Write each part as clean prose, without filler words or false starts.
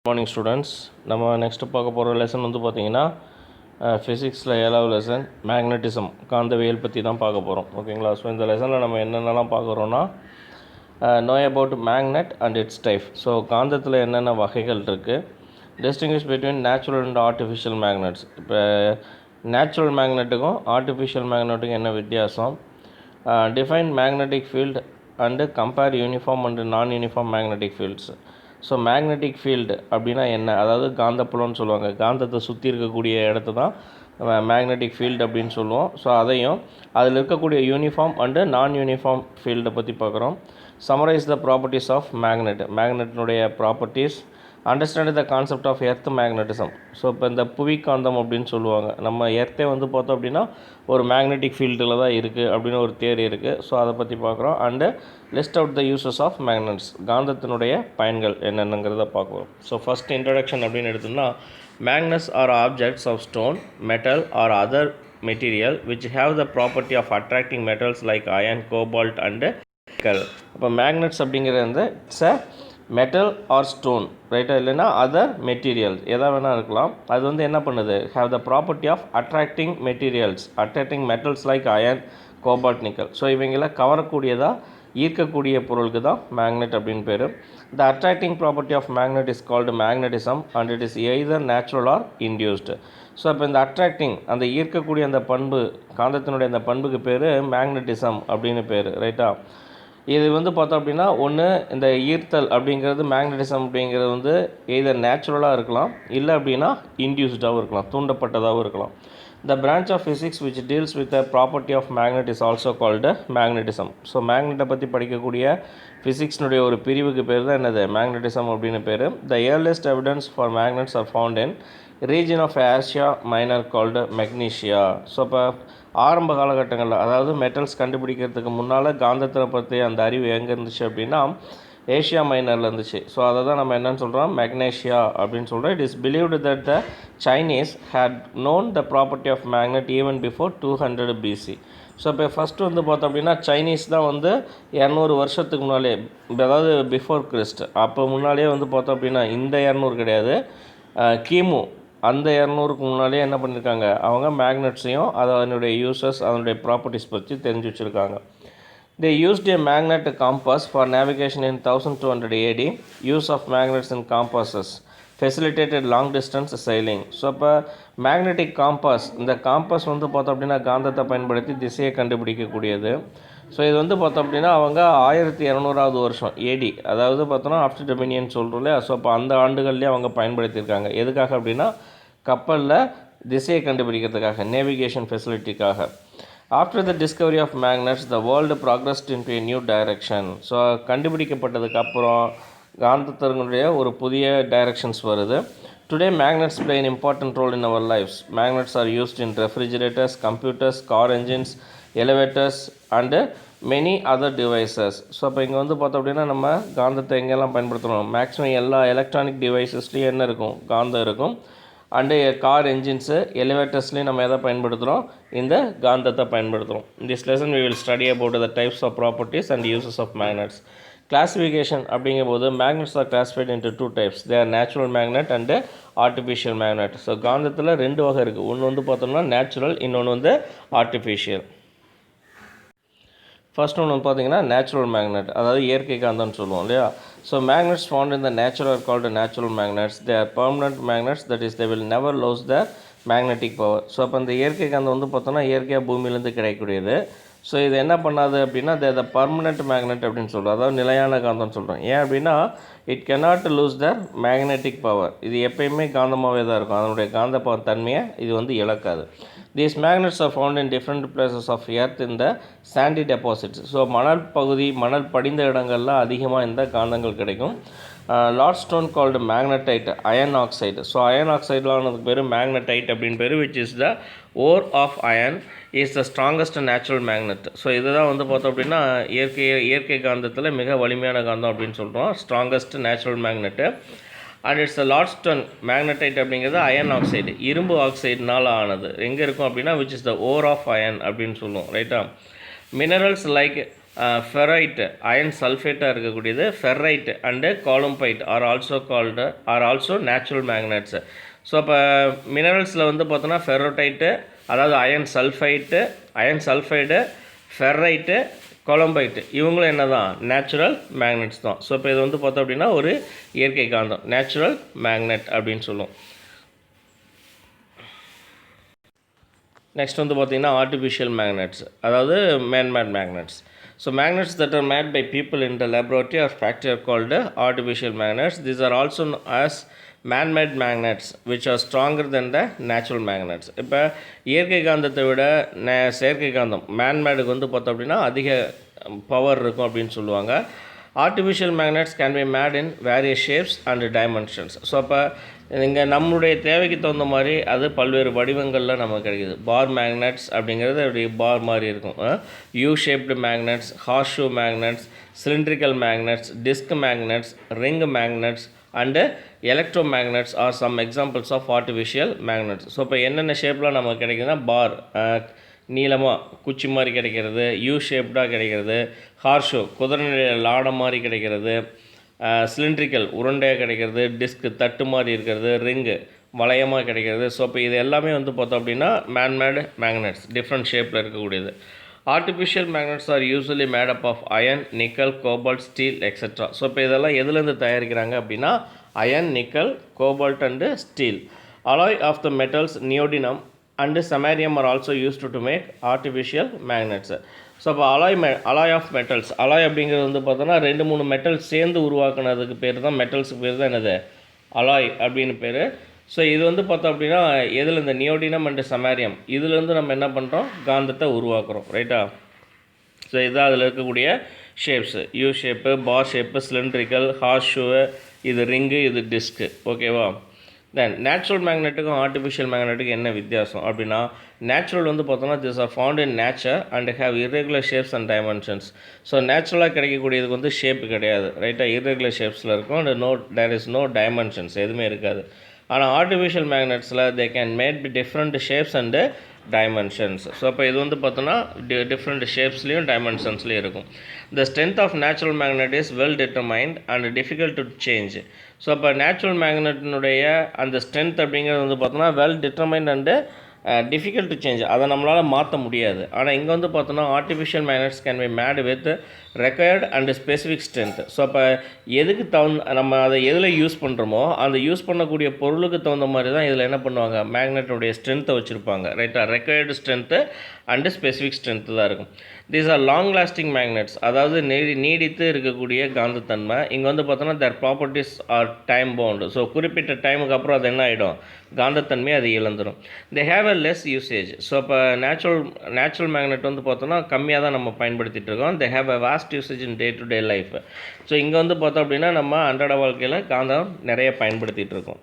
Morning students. நம்ம next பார்க்க போகிற லெசன் வந்து பார்த்திங்கன்னா ஃபிசிக்ஸில் 7வது லெசன் மேக்னட்டிசம், காந்தவியல் பற்றி தான் பார்க்க போகிறோம். ஓகேங்களா? ஸோ இந்த லெசனில் நம்ம என்னென்னலாம் பார்க்குறோன்னா know about magnet and its type. So காந்தத்தில் என்னென்ன வகைகள் இருக்குது, distinguish between natural and artificial magnets. இப்போ நேச்சுரல் மேக்னெட்டுக்கும் ஆர்டிஃபிஷியல் மேக்னெட்டுக்கும் என்ன வித்தியாசம், define magnetic field and compare uniform and non uniform magnetic fields. So magnetic field அப்படின்னா என்ன, அதாவது காந்தப்புலம்னு சொல்லுவாங்க. காந்தத்தை சுற்றி இருக்கக்கூடிய இடத்த தான் மேக்னெட்டிக் ஃபீல்டு அப்படின்னு சொல்லுவோம். ஸோ அதையும் அதில் இருக்கக்கூடிய யூனிஃபார்ம் அண்டு நான் யூனிஃபார்ம் ஃபீல்டை பற்றி பார்க்குறோம். சம்மரைஸ் த ப்ராப்பர்ட்டிஸ் ஆஃப் மேக்னெட்டினுடைய properties, understand the concept of earth magnetism. So இப்போ இந்த புவிக்காந்தம் அப்படின்னு சொல்லுவாங்க. நம்ம எர்த்தே வந்து பார்த்தோம் அப்படின்னா ஒரு மேக்னெட்டிக் ஃபீல்டில் தான் இருக்குது அப்படின்னு ஒரு தியரி இருக்குது. ஸோ அதை பற்றி பார்க்குறோம். And list out the uses of magnets, காந்தத்தினுடைய பயன்கள் என்னென்னங்கிறத பார்க்குறோம். ஸோ ஃபஸ்ட் இன்ட்ரடக்ஷன் அப்படின்னு எடுத்தோம்னா, magnets are objects of stone, metal or other material which have the property of attracting metals like iron, cobalt and nickel. இப்போ magnets அப்படிங்கிறது வந்து it's a metal or stone, ரைட்டாக, இல்லைன்னா அதர் மெட்டீரியல்ஸ் எதாக வேணால் இருக்கலாம். அது வந்து என்ன பண்ணுது, have the property of attracting materials, attracting metals like iron, cobalt, nickel. So இவங்களை கவரக்கூடியதாக ஈர்க்கக்கூடிய பொருளுக்கு தான் மேக்னெட் அப்படின்னு பேர். The attracting property of magnet is called magnetism and it is either natural or induced. So இப்போ இந்த அட்ராக்டிங், அந்த ஈர்க்கக்கூடிய அந்த பண்பு, காந்தத்தினுடைய அந்த பண்புக்கு பேர் மேக்னட்டிசம் அப்படின்னு பேர், ரைட்டா. இது வந்து பார்த்தோம் அப்படின்னா, ஒன்று இந்த ஈர்த்தல் அப்படிங்கிறது, மேக்னட்டிசம் அப்படிங்கிறது வந்து எய்தர் நேச்சுரலாக இருக்கலாம், இல்லை அப்படின்னா இன்டியூஸ்டாகவும் இருக்கலாம், தூண்டப்பட்டதாகவும் இருக்கலாம். The branch of physics which deals with the property of magnet is also called magnetism. So மேக்னெட்டை பற்றி படிக்கக்கூடிய ஃபிசிக்ஸ்னுடைய ஒரு பிரிவுக்கு பேர் தான் என்னது, மேக்னட்டிசம் அப்படின்னு பேர். The earliest evidence for magnets are found in region of Asia Minor called Magnesia. So இப்போ ஆரம்ப காலகட்டங்களில், அதாவது மெட்டல்ஸ் கண்டுபிடிக்கிறதுக்கு முன்னால் காந்தத்தை பற்றி அந்த அறிவு எங்கே இருந்துச்சு அப்படின்னா ஏஷியா மைனரில் இருந்துச்சு. ஸோ அதை தான் நம்ம என்னென்னு சொல்கிறோம், மெக்னேஷியா அப்படின்னு சொல்கிறோம். It is believed that the Chinese had known the property of magnet even before 200 BC. So இப்போ ஃபஸ்ட்டு வந்து பார்த்தோம் அப்படின்னா சைனீஸ் தான் வந்து 200 வருஷத்துக்கு முன்னாலே, அதாவது பிஃபோர் கிறிஸ்ட், அப்போ முன்னாலே வந்து பார்த்தோம் அப்படின்னா இந்த 200 கிடையாது, கிமு அந்த 200க்கு முன்னாலே என்ன பண்ணியிருக்காங்க, அவங்க மேக்னெட்ஸையும் அதனுடைய யூசஸ், அதனுடைய ப்ராப்பர்ட்டிஸ் பற்றி தெரிஞ்சு வச்சுருக்காங்க. They used a magnet compass for navigation in 1200 AD. Use of magnets in compasses facilitated long distance sailing. So இப்போ மேக்னெட்டிக் காம்பஸ், இந்த காம்பஸ் வந்து பார்த்தோம் அப்படின்னா காந்தத்தை பயன்படுத்தி திசையை கண்டுபிடிக்கக்கூடியது. ஸோ இது வந்து பார்த்தோம் அப்படின்னா அவங்க 1200வது வருஷம் ஏடி, அதாவது பார்த்தோன்னா ஆஃப்டர் டொமினியன் சொல்கிறோம் இல்லையா. ஸோ அப்போ அந்த ஆண்டுகள்லேயே அவங்க பயன்படுத்தியிருக்காங்க. எதுக்காக அப்படின்னா கப்பலில் திசையை கண்டுபிடிக்கிறதுக்காக, navigation ஃபெசிலிட்டிக்காக. After the discovery of magnets, the world progressed into a new direction. So கண்டுபிடிக்கப்பட்டதுக்கு அப்புறம் காந்தத்தினுடைய ஒரு புதிய டைரக்ஷன்ஸ் வருது. Today magnets play an important role in our lives. Magnets are used in refrigerators, computers, car engines, elevators and many other devices. So அப்போ இங்கே வந்து பார்த்தோம் அப்படின்னா நம்ம காந்தத்தை எங்கெல்லாம் பயன்படுத்துகிறோம், மேக்ஸிமம் எல்லா எலக்ட்ரானிக் டிவைசஸ்லேயும் என்ன இருக்கும், காந்தம் இருக்கும். அண்டு கார் என்ஜின்ஸு, எலிவேட்டர்ஸ்லேயும் நம்ம எதை பயன்படுத்துகிறோம், இந்த காந்தத்தை பயன்படுத்துகிறோம். This lesson we will study about the types of properties and uses of magnets. Classification அப்படிங்கும்போது magnets are classified into 2 types. They are natural magnet and artificial magnet. So காந்தத்தில் 2 வகை இருக்குது. ஒன்று வந்து பார்த்தோம்னா நேச்சுரல், இன்னொன்று வந்து ஆர்டிஃபிஷியல். ஃபர்ஸ்ட் ஒன்று பார்த்தீங்கன்னா நேச்சுரல் மேக்னெட், அதாவது இயற்கை காந்தம்னு சொல்லுவோம் இல்லையா. So magnets found in the natural are called natural magnets. They are permanent magnets, that is they will never loose the magnetic power. So அப்போ இந்த இயற்கை காந்தம் வந்து பார்த்தோன்னா இயற்கையாக பூமியிலேருந்து கிடைக்கக்கூடியது. ஸோ இது என்ன பண்ணாது அப்படின்னா தே த பர்மனெண்ட் மேக்னெட் அப்படின்னு சொல்கிறோம், அதாவது நிலையான காந்தம்னு சொல்கிறோம். ஏன் அப்படின்னா it cannot loose the magnetic power. இது எப்பயுமே காந்தமாகவே தான் இருக்கும், அதனுடைய காந்த பவர் தன்மையை இது வந்து இழக்காது. These magnets are found in different places of earth in the sandy deposits. So மணல் பகுதி, மணல் படிந்த இடங்களில் அதிகமாக இந்த காந்தங்கள் கிடைக்கும். Lodestone called magnetite, iron oxide. So iron ஆக்சைட்லானதுக்கு பேர் மேக்னடைட் அப்படின்னு பேர், which is the ore of iron is the strongest natural magnet. So இதுதான் வந்து பார்த்தோம் அப்படின்னா இயற்கை காந்தத்தில் மிக வலிமையான காந்தம் அப்படின்னு சொல்கிறோம், strongest natural magnet. And it's the lodestone magnetite அப்படிங்கிறது அயன் ஆக்சைடு, இரும்பு ஆக்சைடுனால் ஆனது. எங்கே இருக்கும் அப்படின்னா which is the ore of iron அப்படின்னு சொல்லுவோம், ரைட்டா. மினரல்ஸ் லைக் ஃபெரைட் அயன் சல்ஃபேட்டாக இருக்கக்கூடியது ferrite and columbite are also natural magnets. So அப்போ மினரல்ஸில் வந்து பார்த்தோன்னா ஃபெரோடைட்டு, அதாவது அயன் சல்ஃபைடு, ஃபெரைட்டு, கொலம்பைட்டு இவங்களும் என்ன தான் நேச்சுரல் மேக்னெட்ஸ் தான். ஸோ இப்போ இது வந்து பார்த்தோம் அப்படின்னா ஒரு இயற்கை காந்தம், நேச்சுரல் மேக்னெட் அப்படின்னு சொல்லுவோம். நெக்ஸ்ட் வந்து பார்த்திங்கன்னா ஆர்டிஃபிஷியல் மேக்னெட்ஸ், அதாவது manmade magnets. So magnets that are made by people in the laboratory or factory are called artificial magnets. These are also as manmade magnets which are stronger than the natural magnets. இப்போ இயற்கை காந்தத்தை விட செயற்கை காந்தம் மேன்மேடுக்கு வந்து பார்த்தோம் அப்படின்னா அதிக பவர் இருக்கும் அப்படின்னு சொல்லுவாங்க. Artificial magnets can be made in various shapes and dimensions. So அப்போ இங்கே நம்மளுடைய தேவைக்கு தகுந்த மாதிரி அது பல்வேறு வடிவங்களில் நமக்கு கிடைக்குது. பார் மேக்னெட்ஸ் அப்படிங்கிறது அப்படி பார் மாதிரி இருக்கும். U shaped magnets, horseshoe magnets, cylindrical magnets, disc magnets, ring magnets and electro magnets are some examples of artificial magnets. So இப்போ என்னென்ன ஷேப்பில் நமக்கு கிடைக்குதுன்னா பார் நீளமாக குச்சி மாதிரி கிடைக்கிறது, யூ ஷேப்டாக கிடைக்கிறது, ஹார்ஷோ குதிரை லாடம் மாதிரி கிடைக்கிறது, சிலிண்ட்ரிக்கல் உருண்டையாக கிடைக்கிறது, டிஸ்க் தட்டு மாதிரி இருக்கிறது, ரிங்கு வளையமாக கிடைக்கிறது. ஸோ இப்போ இது எல்லாமே வந்து பார்த்தோம் அப்படின்னா மேன்மேடு மேக்னெட்ஸ், டிஃப்ரெண்ட் ஷேப்பில் இருக்கக்கூடியது. Artificial magnets are usually made up of iron, nickel, cobalt, steel etcetera. So இப்போ இதெல்லாம் எதுலேருந்து தயாரிக்கிறாங்க அப்படின்னா iron, nickel, cobalt and steel. Alloy of the metals neodymium and samarium are also used to make artificial magnets. So அப்போ alloy of metals, alloy அப்படிங்கிறது வந்து பார்த்தோன்னா 2-3 metals சேர்ந்து உருவாக்குனதுக்கு பேர் தான், மெட்டல்ஸுக்கு பேர் தான் என்னது அலாய் அப்படின்னு பேர். ஸோ இது வந்து பார்த்தோம் அப்படின்னா எதில் இந்த நியோடினம் அண்டு சமேரியம் இதுலேருந்து நம்ம என்ன பண்ணுறோம், காந்தத்தை உருவாக்குறோம், ரைட்டா. ஸோ இதுதான் அதில் இருக்கக்கூடிய shapes, U shape, bar shape, cylindrical, horse shoe, இது ரிங்கு, இது டிஸ்க்கு, ஓகேவா. தென் நேச்சுரல் மேக்னெட்டுக்கும் ஆர்டிஃபிஷியல் மேக்னெட்டுக்கும் என்ன வித்தியாசம் அப்படின்னா, நேச்சுரல் வந்து பார்த்தோன்னா this are found in nature and have irregular shapes and dimensions. So நேச்சுரலாக கிடைக்கக்கூடியதுக்கு வந்து ஷேப்பு கிடையாது, ரைட்டாக, இர்ரெகுலர் ஷேப்ஸில் இருக்கும் and there is no dimensions, எதுவுமே இருக்காது. ஆனால் ஆர்டிஃபிஷியல் மேக்னெட்ஸில் they can made be different shapes and dimensions. So அப்போ இது வந்து பார்த்தோன்னா டிஃப்ரெண்ட் ஷேப்ஸ்லேயும் டைமென்ஷன்ஸ்லேயும் இருக்கும். The strength of natural magnet is well determined and difficult to change. So அப்போ நேச்சுரல் மேக்னெட்டினுடைய அந்த ஸ்ட்ரென்த் அப்படிங்கிறது வந்து பார்த்தோன்னா well determined and difficult to change, அதை நம்மளால் மாற்ற முடியாது. ஆனால் இங்கே வந்து பார்த்தோன்னா artificial magnets can be made with required and specific strength. So அப்போ எதுக்கு நம்ம அதை எதில் யூஸ் பண்ணுறோமோ அந்த யூஸ் பண்ணக்கூடிய பொருளுக்கு தகுந்த மாதிரி தான் இதில் என்ன பண்ணுவாங்க, மேக்னெட்டுடைய ஸ்ட்ரென்த்தை வச்சுருப்பாங்க, ரைட்டாக. Required strength and specific strength தான் இருக்கும். These are long lasting magnets, அதாவது நீடித்து இருக்கக்கூடிய காந்தத்தன்மை. இங்கே வந்து பார்த்தோன்னா their properties are time bound. So குறிப்பிட்ட டைமுக்கு அப்புறம் அது என்ன ஆகிடும், காந்தத்தன்மை அது இழந்துடும். They have a less usage. So இப்போ நேச்சுரல் மேக்னெட் வந்து பார்த்தோன்னா கம்மியாக தான் நம்ம பயன்படுத்திகிட்டு இருக்கோம். They have a vast usage in day to day life. So இங்கே வந்து பார்த்தோம் அப்படின்னா நம்ம அன்றாட வாழ்க்கையில் காந்தம் நிறைய பயன்படுத்திகிட்டு இருக்கோம்.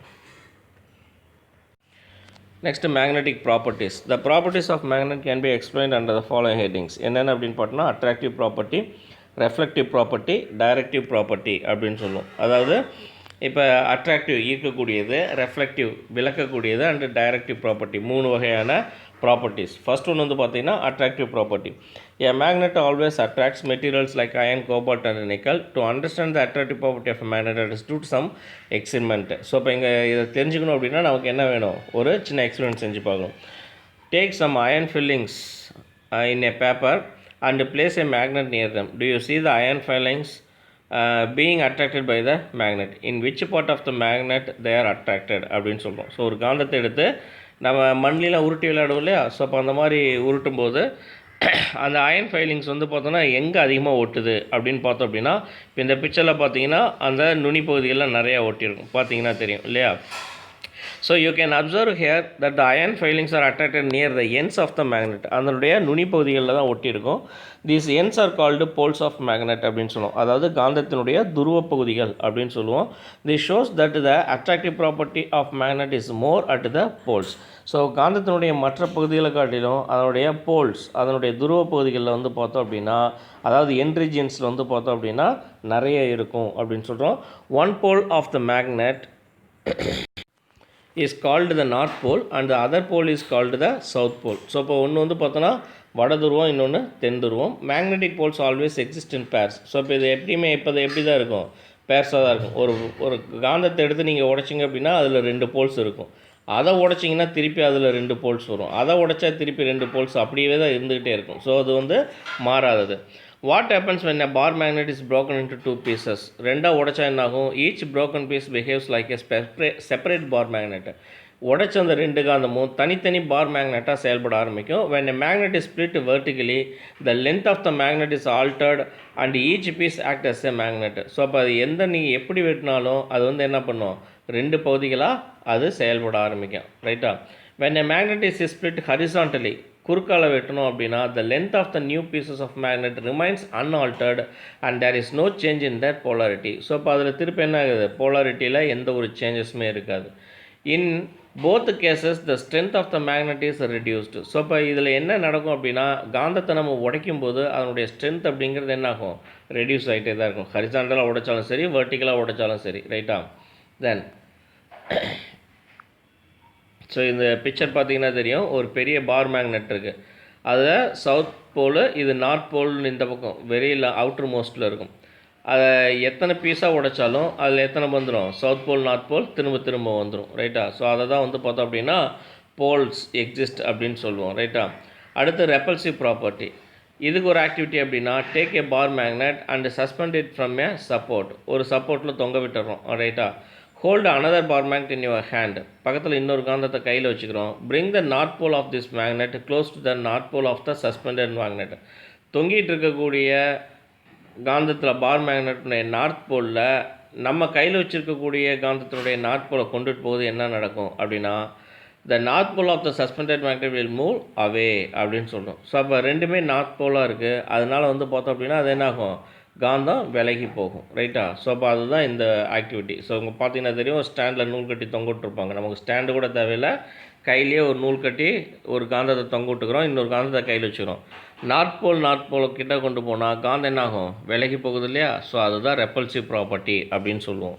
Next, magnetic properties. The properties of magnet can be explained under the following headings. என்னென்ன அப்படின்னு பார்த்தோன்னா attractive property, reflective property, directive property அப்படின்னு சொல்லுவோம். அதாவது இப்போ அட்ராக்டிவ் ஈர்க்கக்கூடியது, ரெஃப்ளெக்டிவ் விளக்கக்கூடியது அண்டு டைரக்டிவ் ப்ராப்பர்ட்டி, 3 வகையான ப்ராப்பர்ட்டிஸ். ஃபர்ஸ்ட் ஒன்று வந்து பார்த்தீங்கன்னா attractive property. A magnet always attracts materials like iron, cobalt and nickel. To understand the attractive property of a magnet, let us do some experiment. So இப்போ இங்கே இதை தெரிஞ்சுக்கணும் அப்படின்னா நமக்கு என்ன வேணும், ஒரு சின்ன எக்ஸ்பெரிமெண்ட் செஞ்சு பார்க்கணும். Take some iron fillings in a paper and place a magnet near them. Do you see the iron fillings being attracted by the magnet? In which part of the magnet they are attracted அப்படின்னு சொல்கிறோம். So ஒரு காந்தத்தை எடுத்து நம்ம மண்ணிலாம் உருட்டி விளையாடுவோம் இல்லையா. So அப்போ அந்த மாதிரி உருட்டும் போது அந்த அயன் ஃபைலிங்ஸ் வந்து பார்த்தோன்னா எங்கே அதிகமாக ஒட்டுது அப்படின்னு பார்த்தோம் அப்படின்னா, இப்போ இந்த பிக்சரில் பார்த்தீங்கன்னா அந்த நுனி பகுதிகளில் நிறையா ஒட்டியிருக்கும், பார்த்தீங்கன்னா தெரியும் இல்லையா. So you can observe here that the iron filings are attracted near the ends of the magnet. அதனுடைய நுனி பகுதிகளில் தான் ஒட்டியிருக்கும். These ends are called poles of magnet அப்படின்னு சொல்லுவோம், அதாவது காந்தத்தினுடைய துருவ பகுதிகள் அப்படின்னு சொல்லுவோம். This shows that the attractive property of magnet is more at the poles. So காந்தத்தினுடைய மற்ற பகுதிகளை காட்டிலும் அதனுடைய போல்ஸ், அதனுடைய துருவ பகுதிகளில் வந்து பார்த்தோம் அப்படின்னா, அதாவது எண்ட் ரீஜியன்ஸில் வந்து பார்த்தோம் அப்படின்னா நிறைய இருக்கும் அப்படின்னு சொல்கிறோம். One pole of the magnet is called the north pole and the other pole is called the south pole. So இப்போ ஒன்று வந்து பார்த்தோன்னா வட துருவம், இன்னொன்று தென் துருவம். Magnetic poles always exist in pairs. So இப்போ இது எப்படியுமே எப்படி தான் இருக்கும், பேர்ஸாக தான் இருக்கும். ஒரு காந்தத்தை எடுத்து நீங்கள் உடைச்சிங்க அப்படின்னா அதில் 2 போல்ஸ் இருக்கும். அதை உடைச்சிங்கன்னா திருப்பி அதில் 2 போல்ஸ் வரும். அதை உடைச்சா திருப்பி 2 போல்ஸ் அப்படியே தான் இருந்துக்கிட்டே இருக்கும். ஸோ அது வந்து மாறாதது. What happens when a bar magnet is broken into 2 pieces? ரெண்டாக உடைச்சா என்ன ஆகும்? Each broken piece behaves like a separate bar magnet. உடைச்ச அந்த 2 காந்தமும் தனித்தனி பார் மேக்னெட்டாக செயல்பட ஆரம்பிக்கும். when a magnet is split vertically, the length of the magnet is altered and each piece act as a magnet. So அப்போ அது நீங்கள் எப்படி வெட்டினாலும் அது வந்து என்ன பண்ணும், 2 பகுதிகளாக அது செயல்பட ஆரம்பிக்கும். ரைட்டா? when a magnet is split horizontally, குறுக்கால வெட்டணும் அப்படின்னா the length of the new pieces of magnet remains unaltered and there is no change in their polarity. So இப்போ அதில் திருப்பி என்ன ஆகுது, போலாரிட்டியில் எந்த ஒரு சேஞ்சஸுமே இருக்காது. in both cases the strength of the magnet is reduced. So இப்போ இதில் என்ன நடக்கும் அப்படின்னா, காந்தத்தை நம்ம உடைக்கும் போது அதனுடைய ஸ்ட்ரென்த் அப்படிங்கிறது என்ன ஆகும், ரெடியூஸ் ஆகிட்டே தான் இருக்கும். ஹரிசாண்டலாக உடைச்சாலும் சரி, வெர்டிக்கலாக உடைச்சாலும் சரி. ரைட்டா? தென் ஸோ இந்த பிக்சர் பார்த்தீங்கன்னா தெரியும், ஒரு பெரிய பார் மேக்னெட் இருக்குது. அதில் சவுத் போலு, இது நார்த் போல்னு இந்த பக்கம் வெரி அவுட்டர் மோஸ்ட்டில் இருக்கும். அதை எத்தனை பீஸாக உடைச்சாலும் அதில் எத்தனை வந்துடும், சவுத் போல் நார்த் போல் திரும்ப வந்துடும். ரைட்டா? ஸோ அதை தான் வந்து பார்த்தோம் அப்படின்னா போல்ஸ் எக்ஸிஸ்ட் அப்படின்னு சொல்லுவோம். ரைட்டா? அடுத்து ரெப்பல்சிவ் ப்ராப்பர்ட்டி. இதுக்கு ஒரு ஆக்டிவிட்டி அப்படின்னா, take a bar magnet and suspend it from a support. ஒரு சப்போர்ட்டில் தொங்க விட்டுறோம். ரைட்டா? Hold another bar magnet in your hand. பக்கத்தில் இன்னொரு காந்தத்தை கையில் வச்சுக்கிறோம். Bring the north pole of this magnet close to the north pole of the suspended magnet. தொங்கிட்டு இருக்கக்கூடிய காந்தத்தில் பார் மேக்னெட்டுடைய நார்த் போலில் நம்ம கையில் வச்சுருக்கக்கூடிய காந்தத்தினுடைய நார்த் போலை கொண்டுட்டு போகுது. என்ன நடக்கும் அப்படின்னா, the north pole of the suspended magnet will move away அப்படின்னு சொல்கிறோம். ஸோ அப்போ ரெண்டுமே நார்த் போலாக இருக்குது. அதனால் வந்து பார்த்தோம் அப்படின்னா அது என்ன ஆகும், காந்தம் விலகி போகும். ரைட்டா? ஸோ அப்போ அதுதான் இந்த ஆக்டிவிட்டி. ஸோ இங்கே பார்த்தீங்கன்னா தெரியும், ஒரு ஸ்டாண்டில் நூல் கட்டி தொங்க விட்டுருப்பாங்க. நமக்கு ஸ்டாண்டு கூட தேவையில்லை, கையிலேயே ஒரு நூல் கட்டி ஒரு காந்தத்தை தொங்க விட்டுக்கிறோம், இன்னொரு காந்தத்தை கையில் வச்சுக்கிறோம். நார்த் போல் கிட்ட கொண்டு போனால் காந்தம் என்ன ஆகும், விலகி போகுது இல்லையா? ஸோ அதுதான் ரெப்பல்சிவ் ப்ராப்பர்ட்டி அப்படின்னு சொல்லுவோம்.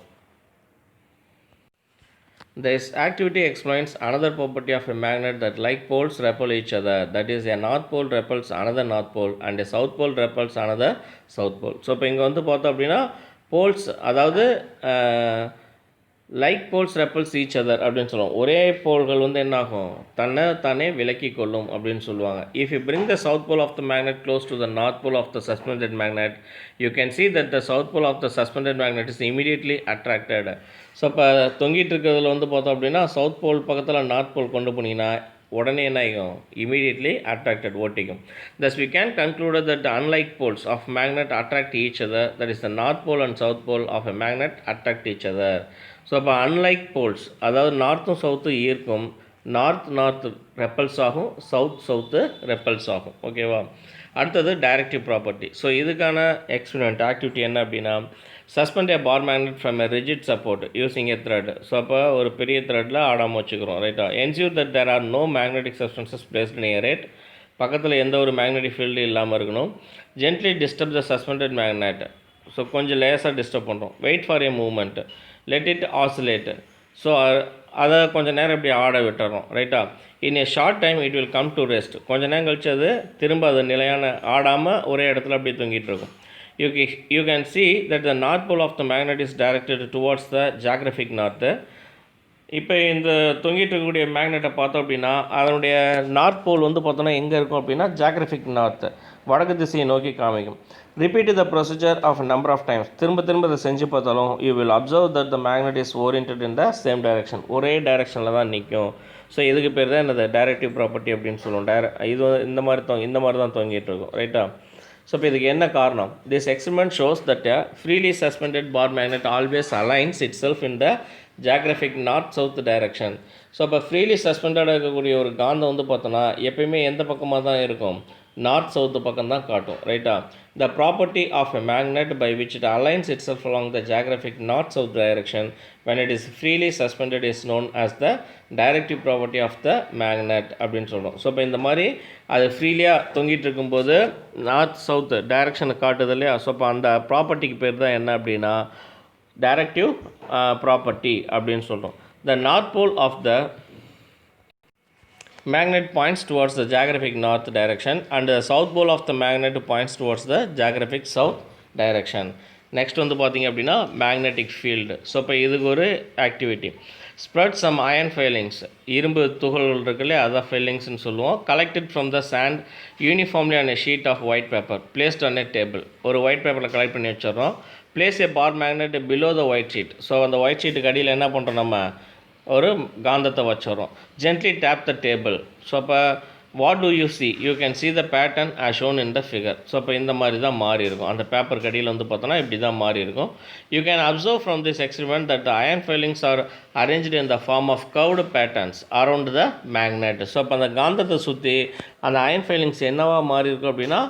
This activity explains another property of a magnet, that like poles repel each other. That is, a north pole repels another north pole and a south pole repels another south pole. So இப்போ இங்கே வந்து பார்த்தோம் அப்படின்னா poles, அதாவது like poles ரெப்பல்ஸ் each other அப்படின்னு சொல்லுவோம். ஒரே போல்கள் வந்து என்னாகும், தானே விலக்கி கொள்ளும் அப்படின்னு சொல்லுவாங்க. If you bring the south pole of the magnet close to the north pole of the suspended magnet, you can see that the south pole of the suspended magnet is immediately attracted. So இப்போ தொங்கிட்டு இருக்கிறதுல வந்து பார்த்தோம் அப்படின்னா south pole பக்கத்தில் north pole கொண்டு போனீங்கன்னா உடனே என்ன ஆகும், இமீடியட்லி அட்ராக்டட், ஓட்டிக்கும். thus we can conclude that the unlike poles of magnet attract each other, that is the north pole and south pole of a magnet attract each other. So அப்போ unlike poles, அதாவது நார்த்தும் சவுத்தும் ஈர்க்கும், north ரெப்பல்ஸ் ஆகும், south ரெப்பல்ஸ் ஆகும். ஓகேவா? அடுத்தது directive property. So இதுக்கான experiment activity என்ன அப்படின்னா, suspend a bar magnet from a rigid support using a thread. So அப்போ ஒரு பெரிய த்ரெட்டில் ஆடாமல் வச்சுக்கிறோம். ரைட்டா? Ensure that there are no magnetic substances placed near it. பக்கத்தில் எந்த ஒரு மேக்னெட்டிக் ஃபீல்டு இல்லாமல் இருக்கணும். Gently disturb the suspended magnet. So கொஞ்சம் லேஸாக டிஸ்டர்ப் பண்ணுறோம். Wait for a movement, let it oscillate. So அதை கொஞ்சம் நேரம் இப்படி ஆட விட்டுறோம். ரைட்டா? In a short time it will come to rest. கொஞ்சம் நேரம் கழிச்சு அது திரும்ப அது நிலையான ஆடாமல் ஒரே இடத்துல அப்படியே தொங்கிட்டு இருக்கும். You can see that the north pole of the magnet is directed towards the geographic north. இப்போ இந்த தொங்கிட்டு இருக்கக்கூடிய மேக்னெட்டை பார்த்தோம் அப்படின்னா அதனுடைய நார்த் போல் வந்து பார்த்தோன்னா எங்கே இருக்கும் அப்படின்னா ஜியாகிரபிக் நார்த், வடக்கு திசையை நோக்கி காமிக்கும். Repeat the procedure of number of times. திரும்ப இதை செஞ்சு பார்த்தாலும் you will observe that the magnet is oriented in the same direction. ஒரே டைரக்ஷனில் தான் நிற்கும். ஸோ இதுக்கு பேர் தான் என்னது, டைரக்டிவ் ப்ராப்பர்ட்டி அப்படின்னு சொல்லுவோம். இது இந்த மாதிரி தான் தொங்கிட்டு இருக்கும். ரைட்டா? ஸோ இப்போ இதுக்கு என்ன காரணம்? This experiment shows that a freely suspended bar magnet always aligns itself in the geographic north south direction. So இப்போ ஃப்ரீலி சஸ்பெண்டடாக இருக்கக்கூடிய ஒரு காந்தம் வந்து பார்த்தோன்னா எப்பயுமே எந்த பக்கமாக தான் இருக்கும், நார்த் சவுத்து பக்கம் தான் காட்டும். ரைட்டா? The property of a magnet by which it aligns itself along the geographic north south direction when it is freely suspended is known as the directive property of the magnet அப்படின்னு சொல்கிறோம். So இப்போ இந்த மாதிரி அது ஃப்ரீலியாக தொங்கிட்டு இருக்கும்போது north south டைரக்ஷனை காட்டுது இல்லையா? ஸோ இப்போ அந்த ப்ராப்பர்ட்டிக்கு பேர் தான் என்ன அப்படின்னா டைரக்டிவ் ப்ராப்பர்ட்டி அப்படின்னு சொல்கிறோம். The north pole of the magnet points towards the geographic north direction and the south pole of the magnet points towards the geographic south direction. Next வந்து பார்த்திங்க அப்படின்னா மேக்னெட்டிக் ஃபீல்டு. ஸோ இப்போ இதுக்கு ஒரு activity. Spread some iron filings, இரும்பு துகள்கள் இருக்குல்ல, அதான் ஃபைலிங்ஸ்னு சொல்லுவோம். Collected from the sand uniformly on a sheet of white paper placed on a table. ஒரு ஒயிட் பேப்பரில் கலெக்ட் பண்ணி வச்சிடறோம். Place a bar magnet below the white sheet. So அந்த ஒயிட் ஷீட்டுக்கு அடியில் என்ன பண்ணுறோம், நம்ம ஒரு காந்தத்தை வச்சிடறோம். Gently tap the table. So அப்போ what do you see, you can see the pattern as shown in the figure. So இப்போ இந்த மாதிரி தான் மாறி இருக்கும். அந்த பேப்பர் கடியில் வந்து பார்த்தோன்னா இப்படி தான் மாறி இருக்கும். You can observe from this experiment that the iron filings are arranged in the form of curved patterns around the magnet. So இப்போ அந்த காந்தத்தை சுற்றி அந்த அயன் ஃபைலிங்ஸ் என்னவா மாறி இருக்கும் அப்படின்னா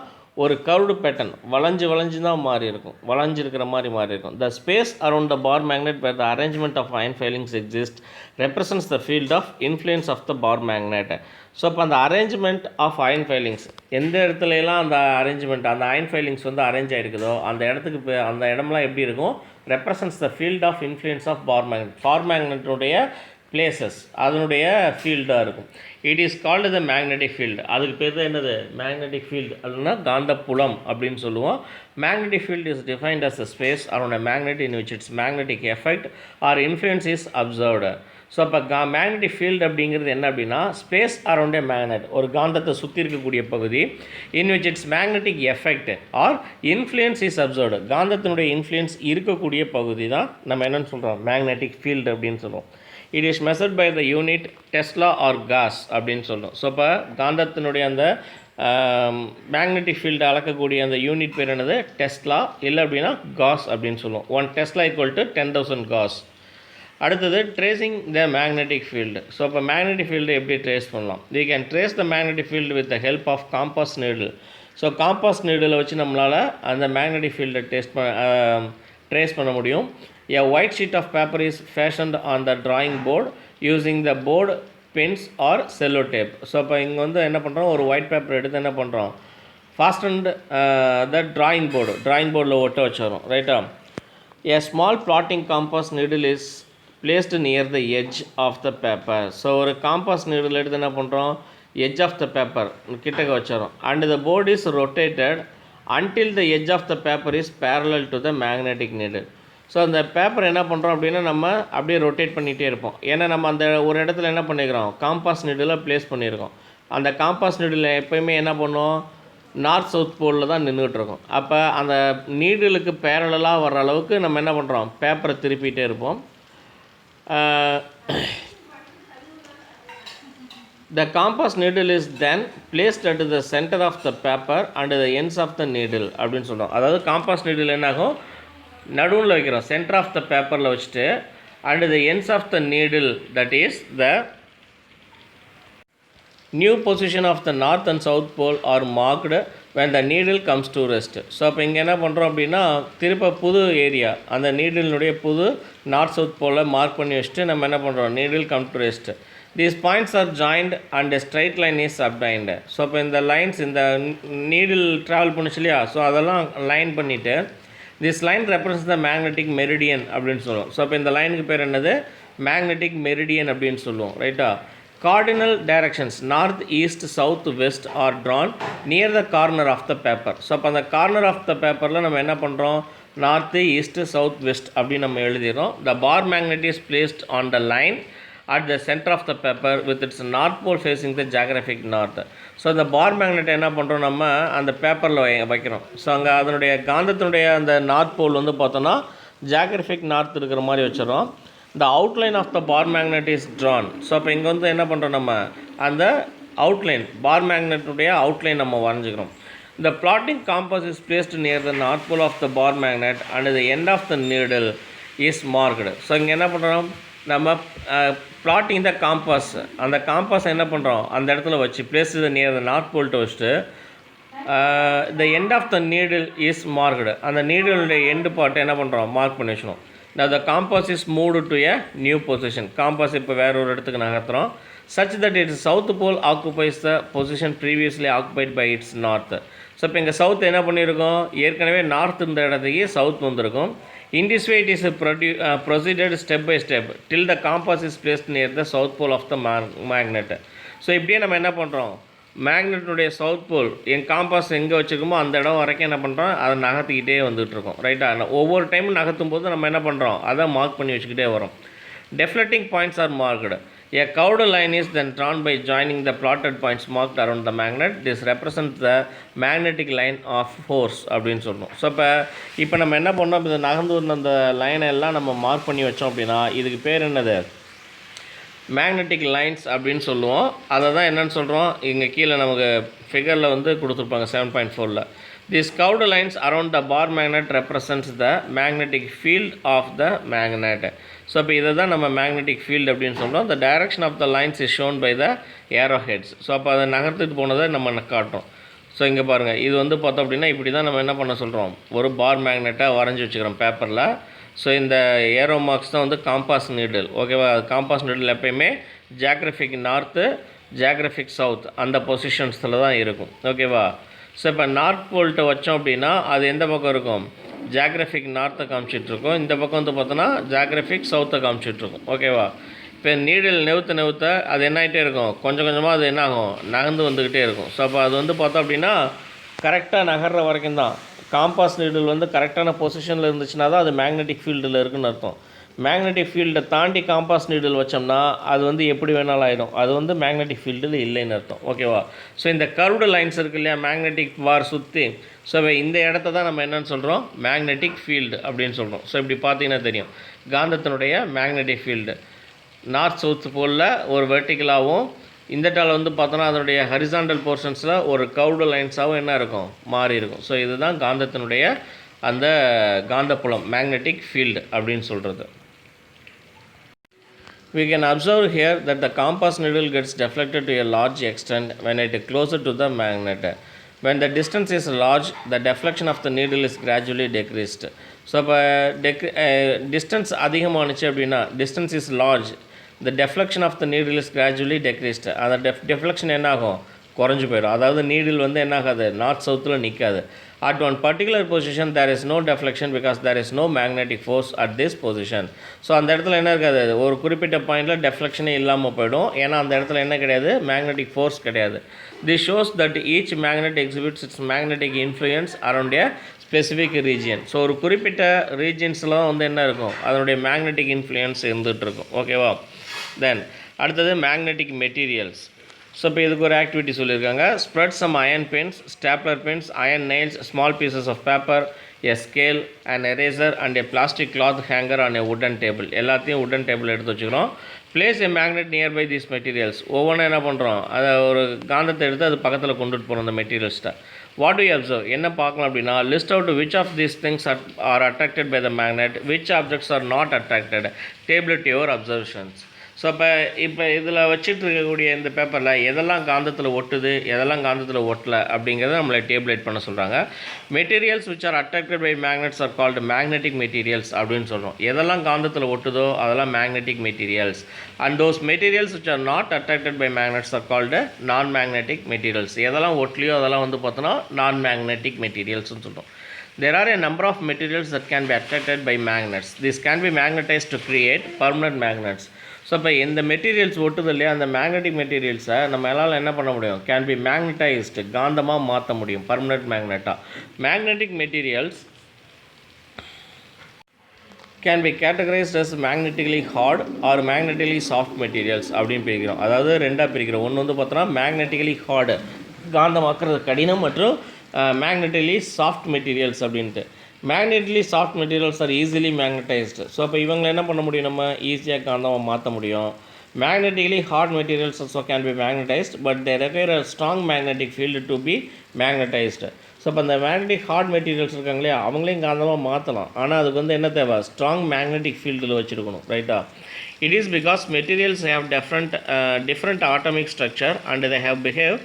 ஒரு கர்வ்டு பேட்டர்ன், வளைஞ்சு தான் மாறி இருக்கும், வளைஞ்சிருக்கிற மாதிரி மாறி இருக்கும். The space around the bar magnet where the arrangement of iron filings exist represents the field of influence of the bar magnet. So இப்போ அந்த அரேஞ்ச்மெண்ட் ஆஃப் அயன் ஃபைலிங்ஸ் எந்த இடத்துலலாம் அந்த அரேஞ்ச்மெண்ட், அந்த அயன் ஃபைலிங்ஸ் வந்து அரேஞ்ச் ஆகிருக்குதோ அந்த இடத்துக்கு அந்த இடம்லாம் எப்படி இருக்கும், represents the field of influence of bar magnet. Bar மேக்னெட்டுடைய பிளேசஸ் அதனுடைய ஃபீல்டாக இருக்கும். It is called the magnetic field. அதுக்கு பேர் தான் என்னது, மேக்னெட்டிக் ஃபீல்டு, அதுனா காந்தப்புலம் அப்படின்னு சொல்லுவோம். Magnetic field is defined as a space around a magnet in which its magnetic effect or influence is observed. So அப்போ மேக்னெட்டிக் ஃபீல்டு அப்படிங்கிறது என்ன அப்படின்னா ஸ்பேஸ் அரௌண்ட் ஏ மேக்னெட், ஒரு காந்தத்தை சுற்றி இருக்கக்கூடிய பகுதி, in which its magnetic effect or influence is observed, காந்தத்தினுடைய இன்ஃப்ளூயன்ஸ் இருக்கக்கூடிய பகுதி தான் நம்ம என்னென்னு சொல்கிறோம், மேக்னெட்டிக் ஃபீல்டு அப்படின்னு சொல்லுவோம். It is measured by the unit tesla or gauss அப்படின்னு சொல்கிறோம். ஸோ இப்போ காந்தத்தினுடைய அந்த மேக்னெட்டிக் ஃபீல்டு அளக்கக்கூடிய அந்த யூனிட் பேர் என்னது, டெஸ்லா, இல்லை அப்படின்னா காஸ் அப்படின்னு சொல்லுவோம். 1 டெஸ்லா ஈக்குவல் டு 10,000 காஸ். அடுத்தது tracing the magnetic field. So இப்போ மேக்னெட்டிக் ஃபீல்டு எப்படி ட்ரேஸ் பண்ணலாம், we can trace the magnetic field with the help of compass needle. So compass needle வச்சு நம்மளால் அந்த மேக்னெட்டிக் ஃபீல்டை ட்ரேஸ் பண்ண முடியும். A white sheet of paper is fashioned on the drawing board using the board pins or sellotape. So இப்போ இங்கே வந்து என்ன பண்ணுறோம், ஒரு ஒயிட் பேப்பர் எடுத்து என்ன பண்ணுறோம், fastened the drawing போர்டில் ஒட்ட வச்சிடறோம், ரைட்டா. A small plotting compass needle is placed near the edge of the paper. So ஒரு காம்பாஸ் நீடில் எடுத்து என்ன பண்ணுறோம், edge of the paper கிட்டக்க வச்சிடறோம். And the board is rotated until the edge of the paper is parallel to the magnetic needle. So அந்த paper என்ன பண்ணுறோம் அப்படின்னா நம்ம அப்படியே ரொட்டேட் பண்ணிகிட்டே இருப்போம். ஏன்னா நம்ம அந்த ஒரு இடத்துல என்ன பண்ணிக்கிறோம், காம்பாஸ் நீடில் ப்ளேஸ் பண்ணியிருக்கோம். அந்த காம்பாஸ் நீடில் எப்போயுமே என்ன பண்ணுவோம், நார்த் சவுத் போலில் தான் நின்றுட்டுருக்கோம். அப்போ அந்த நீடிலுக்கு பேரலாக வர்ற அளவுக்கு நம்ம என்ன பண்ணுறோம், பேப்பரை திருப்பிகிட்டே இருப்போம். The compass needle is then placed at the center of the paper and the ends of the needle அப்படின்னு சொல்கிறோம். அதாவது காம்பாஸ் நீடில் என்னாகும், நடுவில் வைக்கிறோம், சென்டர் ஆஃப் த பேப்பரில் வச்சுட்டு, and the ends of the needle, that is the new position of the north and south pole are marked when the needle comes to rest. So அப்போ இங்கே என்ன பண்ணுறோம் அப்படின்னா திருப்ப புது ஏரியா, அந்த நீடிலினுடைய புது நார்த் சவுத் போலில் மார்க் பண்ணி வச்சுட்டு நம்ம என்ன பண்ணுறோம், needle come to rest. These points are joined and a straight line is obtained. So இப்போ இந்த லைன்ஸ், இந்த நீடில் ட்ராவல் பண்ணுச்சு இல்லையா, ஸோ அதெல்லாம் லைன் பண்ணிவிட்டு this line represents the magnetic meridian அப்படின்னு சொல்லுவோம். ஸோ இப்போ இந்த லைனுக்கு பேர் என்னது, மேக்னெட்டிக் மெரிடியன் அப்படின்னு சொல்லுவோம், ரைட்டா. Cardinal directions north east south west are drawn near the corner of the paper. So அப்போ அந்த கார்னர் ஆஃப் த பேப்பரில் நம்ம என்ன பண்ணுறோம், நார்த்து ஈஸ்ட்டு சவுத் வெஸ்ட் அப்படின்னு நம்ம எழுதிடுறோம். The bar magnet is placed on the line at the center of the paper with its north pole facing the geographic north. So இந்த பார் மேக்னெட் என்ன பண்ணுறோம், நம்ம அந்த பேப்பரில் வைக்கிறோம். ஸோ அங்கே அதனுடைய காந்தத்தினுடைய அந்த நார்த் போல் வந்து பார்த்தோன்னா ஜியாகிரபிக் நார்த் இருக்கிற மாதிரி வச்சிடறோம். the outline of the bar magnet is drawn. So அப்போ இங்கே வந்து என்ன பண்ணுறோம், நம்ம அந்த அவுட்லைன், பார் மேக்னெட்டுடைய அவுட்லைன் நம்ம வரைஞ்சிக்கிறோம். the plotting compass is placed near the north pole of the bar magnet and the end of the needle is marked. So இங்கே என்ன பண்ணுறோம், நம்ம பிளாட்டிங் த காம்பாஸ், அந்த காம்பாஸ் என்ன பண்ணுறோம் அந்த இடத்துல வச்சு place near the north pole வச்சுட்டு the end of the needle is marked, அந்த நீடிலுடைய எண்டு பார்ட்டை என்ன பண்ணுறோம், மார்க் பண்ணி வச்சுக்கணும். The compass is moved to a new position. Compass இப்போ வேற ஒரு இடத்துக்கு நகர்த்துறோம். Such that its south pole occupies the position previously occupied by its north. So இப்போ இங்கே சவுத் என்ன பண்ணியிருக்கோம், ஏற்கனவே நார்த் இந்த இடத்துக்கு சவுத் வந்திருக்கும். In this way, it is proceeded step by step till the compass is placed near the south pole of the magnet. So இப்படியே நம்ம என்ன பண்ணுறோம், மேக்னெட்டுடைய சவுத் போல் என் காம்பாஸ் எங்கே வச்சுருக்கோமோ அந்த இடம் வரைக்கும் என்ன பண்ணுறோம், அதை நகர்த்திக்கிட்டே வந்துகிட்ருக்கோம். ரைட்டா, ஒவ்வொரு டைமும் நகர்த்தும் போது நம்ம என்ன பண்ணுறோம், அதை மார்க் பண்ணி வச்சுக்கிட்டே வரோம். Deflecting points are marked. A curved line is then drawn by joining the plotted points marked around the magnet. This represents the magnetic line of force அப்படின்னு சொல்லணும். ஸோ இப்போ நம்ம என்ன பண்ணோம், இப்போ நகர்ந்து வந்த அந்த லைனை எல்லாம் நம்ம மார்க் பண்ணி வச்சோம் அப்படின்னா இதுக்கு பேர் என்னது, மேக்னெட்டிக் லைன்ஸ் அப்படின்னு சொல்லுவோம். அதை தான் என்னென்னு சொல்கிறோம், இங்கே கீழே நமக்கு ஃபிகரில் வந்து கொடுத்துருப்பாங்க 7.4. These curved lines around the bar magnet represents the magnetic field of the magnet. So இப்போ இதை தான் நம்ம மேக்னெட்டிக் ஃபீல்டு அப்படின்னு சொல்கிறோம். The direction of the lines is shown by the arrow heads. So அப்போ அதை நகர்த்துட்டு போனதை நம்ம காட்டுறோம். ஸோ இங்கே பாருங்கள், இது வந்து பார்த்தோம் அப்படின்னா இப்படி தான் நம்ம என்ன பண்ண சொல்கிறோம், ஒரு பார் மேக்னெட்டாக வரைஞ்சி வச்சுக்கிறோம் பேப்பரில். ஸோ இந்த ஏரோ மார்க்ஸ் தான் வந்து காம்பாஸ் நீடில். ஓகேவா, காம்பாஸ் நீடில் எப்பயுமே ஜியாகிரபிக் நார்த்து ஜியாகிரபிக் சவுத் அந்த பொசிஷன்ஸில் தான் இருக்கும். ஓகேவா, ஸோ இப்போ நார்த் போல்ட்டை வச்சோம் அப்படின்னா அது எந்த பக்கம் இருக்கும், ஜியாகிரபிக் நார்த்தை காமிச்சிட்ருக்கோம். இந்த பக்கம் வந்து பார்த்தோன்னா ஜியாகிரபிக் சவுத்தை காமிச்சிட்ருக்கோம். ஓகேவா, இப்போ நீடில் நெவுத்த அது என்ன ஆகிட்டே இருக்கும், கொஞ்சம் கொஞ்சமாக அது என்ன ஆகும், நகர்ந்து வந்துக்கிட்டே இருக்கும். ஸோ அப்போ அது வந்து பார்த்தோம் அப்படின்னா கரெக்டாக நகர்ற வரைக்கும் தான். காம்பாஸ் நீடில் வந்து கரெக்டான பொசிஷனில் இருந்துச்சுன்னா தான் அது மேக்னெட்டிக் ஃபீல்டில் இருக்குதுன்னு அர்த்தம். மேக்னெட்டிக் ஃபீல்டை தாண்டி காம்பாஸ் நீடில் வச்சோம்னா அது வந்து எப்படி வேணாலும் ஆகிடும், அது வந்து மேக்னெட்டிக் ஃபீல்டில் இல்லைன்னு அர்த்தம். ஓகேவா, ஸோ இந்த கர்வ்டு லைன்ஸ் இருக்குது இல்லையா மேக்னெட்டிக் பார் சுற்றி, ஸோ இந்த இடத்த தான் நம்ம என்னென்னு சொல்கிறோம், மேக்னெட்டிக் ஃபீல்டு அப்படின்னு சொல்கிறோம். ஸோ இப்படி பார்த்தீங்கன்னா தெரியும், காந்தத்தினுடைய மேக்னெட்டிக் ஃபீல்டு நார்த் சவுத் போலில் ஒரு வெர்டிக்கலாகவும், இந்த டால் வந்து பார்த்தோன்னா அதனுடைய ஹரிசாண்டல் போர்ஷன்ஸில் ஒரு கர்வ்டு லைன்ஸாகவும் என்ன இருக்கும், மாறி இருக்கும். ஸோ இதுதான் காந்தத்தினுடைய அந்த காந்தப்புலம் மேக்னெட்டிக் ஃபீல்டு அப்படின்னு சொல்கிறது. We can observe here that the compass needle gets deflected to a large extent when it is closer to the magnet. When the distance is large, the deflection of the needle is gradually decreased. So, distance அதிகமானுச்சு அப்படின்னா, distance is large, the deflection of the needle is gradually decreased. அந்த deflection என்ன ஆகும், குறைஞ்சி போயிடும். அதாவது needle வந்து என்ன ஆகாது, நார்த் சவுத்தில் நிற்காது. At one particular position there is no deflection because there is no magnetic force at this position. So அந்த இடத்துல என்ன இருக்காது, ஒரு குறிப்பிட்ட பாயிண்டில் டெஃப்ளெக்ஷனே இல்லாமல் போயிடும். ஏன்னா அந்த இடத்துல என்ன கிடையாது, மேக்னெட்டிக் ஃபோர்ஸ் கிடையாது. This shows that each magnet exhibits its magnetic influence around a specific region. So ஒரு குறிப்பிட்ட ரீஜன்ஸில் தான் வந்து என்ன இருக்கும், அதனுடைய மேக்னெட்டிக் இன்ஃப்ளூயன்ஸ் இருந்துகிட்டு இருக்கும். ஓகேவா, தென் அடுத்தது மேக்னெட்டிக் மெட்டீரியல்ஸ். ஸோ இப்போ இதுக்கு ஒரு ஆக்டிவிட்டி சொல்லியிருக்காங்க. Spread some iron pins, stapler pins, iron nails, small pieces of paper, a scale, and eraser and a plastic cloth hanger on a wooden table. எல்லாத்தையும் wooden table எடுத்து வச்சுக்கிறோம். Place a magnet nearby these materials. ஒவ்வொன்றும் என்ன பண்ணுறோம், அதை ஒரு காந்தத்தை எடுத்து அது பக்கத்தில் கொண்டுட்டு போகிறோம் அந்த மெட்டீரியல்ஸ்ட்டை. வாட் டு யூ அப்சர்வ், என்ன பார்க்கலாம் அப்படின்னா, list out which of these things are attracted by the magnet, which objects are not attracted, table to your observations. So இப்போ இதில் வச்சுட்டு இருக்கக்கூடிய இந்த பேப்பரில் எதெல்லாம் காந்தத்தில் ஒட்டுது, எதெல்லாம் காந்தத்தில் ஒட்டலை அப்படிங்கிறத நம்மளை டேபிளேட் பண்ண சொல்கிறாங்க. Materials which are attracted by magnets are called magnetic materials அப்படின்னு சொல்கிறோம். எதெல்லாம் காந்தத்தில் ஒட்டுதோ அதெல்லாம் magnetic materials. And those materials which are not attracted by magnets are called non magnetic materials. எதெல்லாம் ஒட்டலையோ அதெல்லாம் வந்து பார்த்தோன்னா நான் மேக்னெட்டிக் மெட்டீரியல்ஸ்னு சொல்கிறோம். There are a number of materials that can be attracted by magnets. These can be magnetized to create permanent magnets. So இப்போ இந்த materials ஒட்டுது இல்லையா, அந்த மேக்னெட்டிக் மெட்டீரியல்ஸை நம்ம எல்லாம் என்ன பண்ண முடியும், கேன் பி மேக்னடைஸ்டு, காந்தமாக மாற்ற முடியும், பர்மனெண்ட் மேக்னெட்டாக. Magnetic materials can be categorized as magnetically hard or magnetically soft materials அப்படின்னு பிரிக்கிறோம். அதாவது ரெண்டாக பிரிக்கிறோம். ஒன்று வந்து பார்த்தோன்னா மேக்னெட்டிக்கலி ஹார்டு, காந்தமாக்குறது கடினம், மற்றும் மேக்னெட்டிக்கலி சாஃப்ட் மெட்டீரியல்ஸ் அப்படின்ட்டு. Magnetically soft materials are easily magnetized. So அப்போ இவங்களை என்ன பண்ண முடியும், நம்ம ஈஸியாக காந்தமாக மாற்ற முடியும். Magnetically hard materials also can be magnetized, but they require a strong magnetic field to be magnetized. So இப்போ அந்த மேக்னெட்டிக் ஹார்ட் மெட்டீரியல்ஸ் இருக்காங்களே அவங்களையும் காந்தமாக மாற்றலாம். ஆனால் அதுக்கு வந்து என்ன தேவை, ஸ்ட்ராங் மேக்னெட்டிக் ஃபீல்டில் வச்சுருக்கணும். ரைட்டா, it is because materials have different atomic structure and they have behave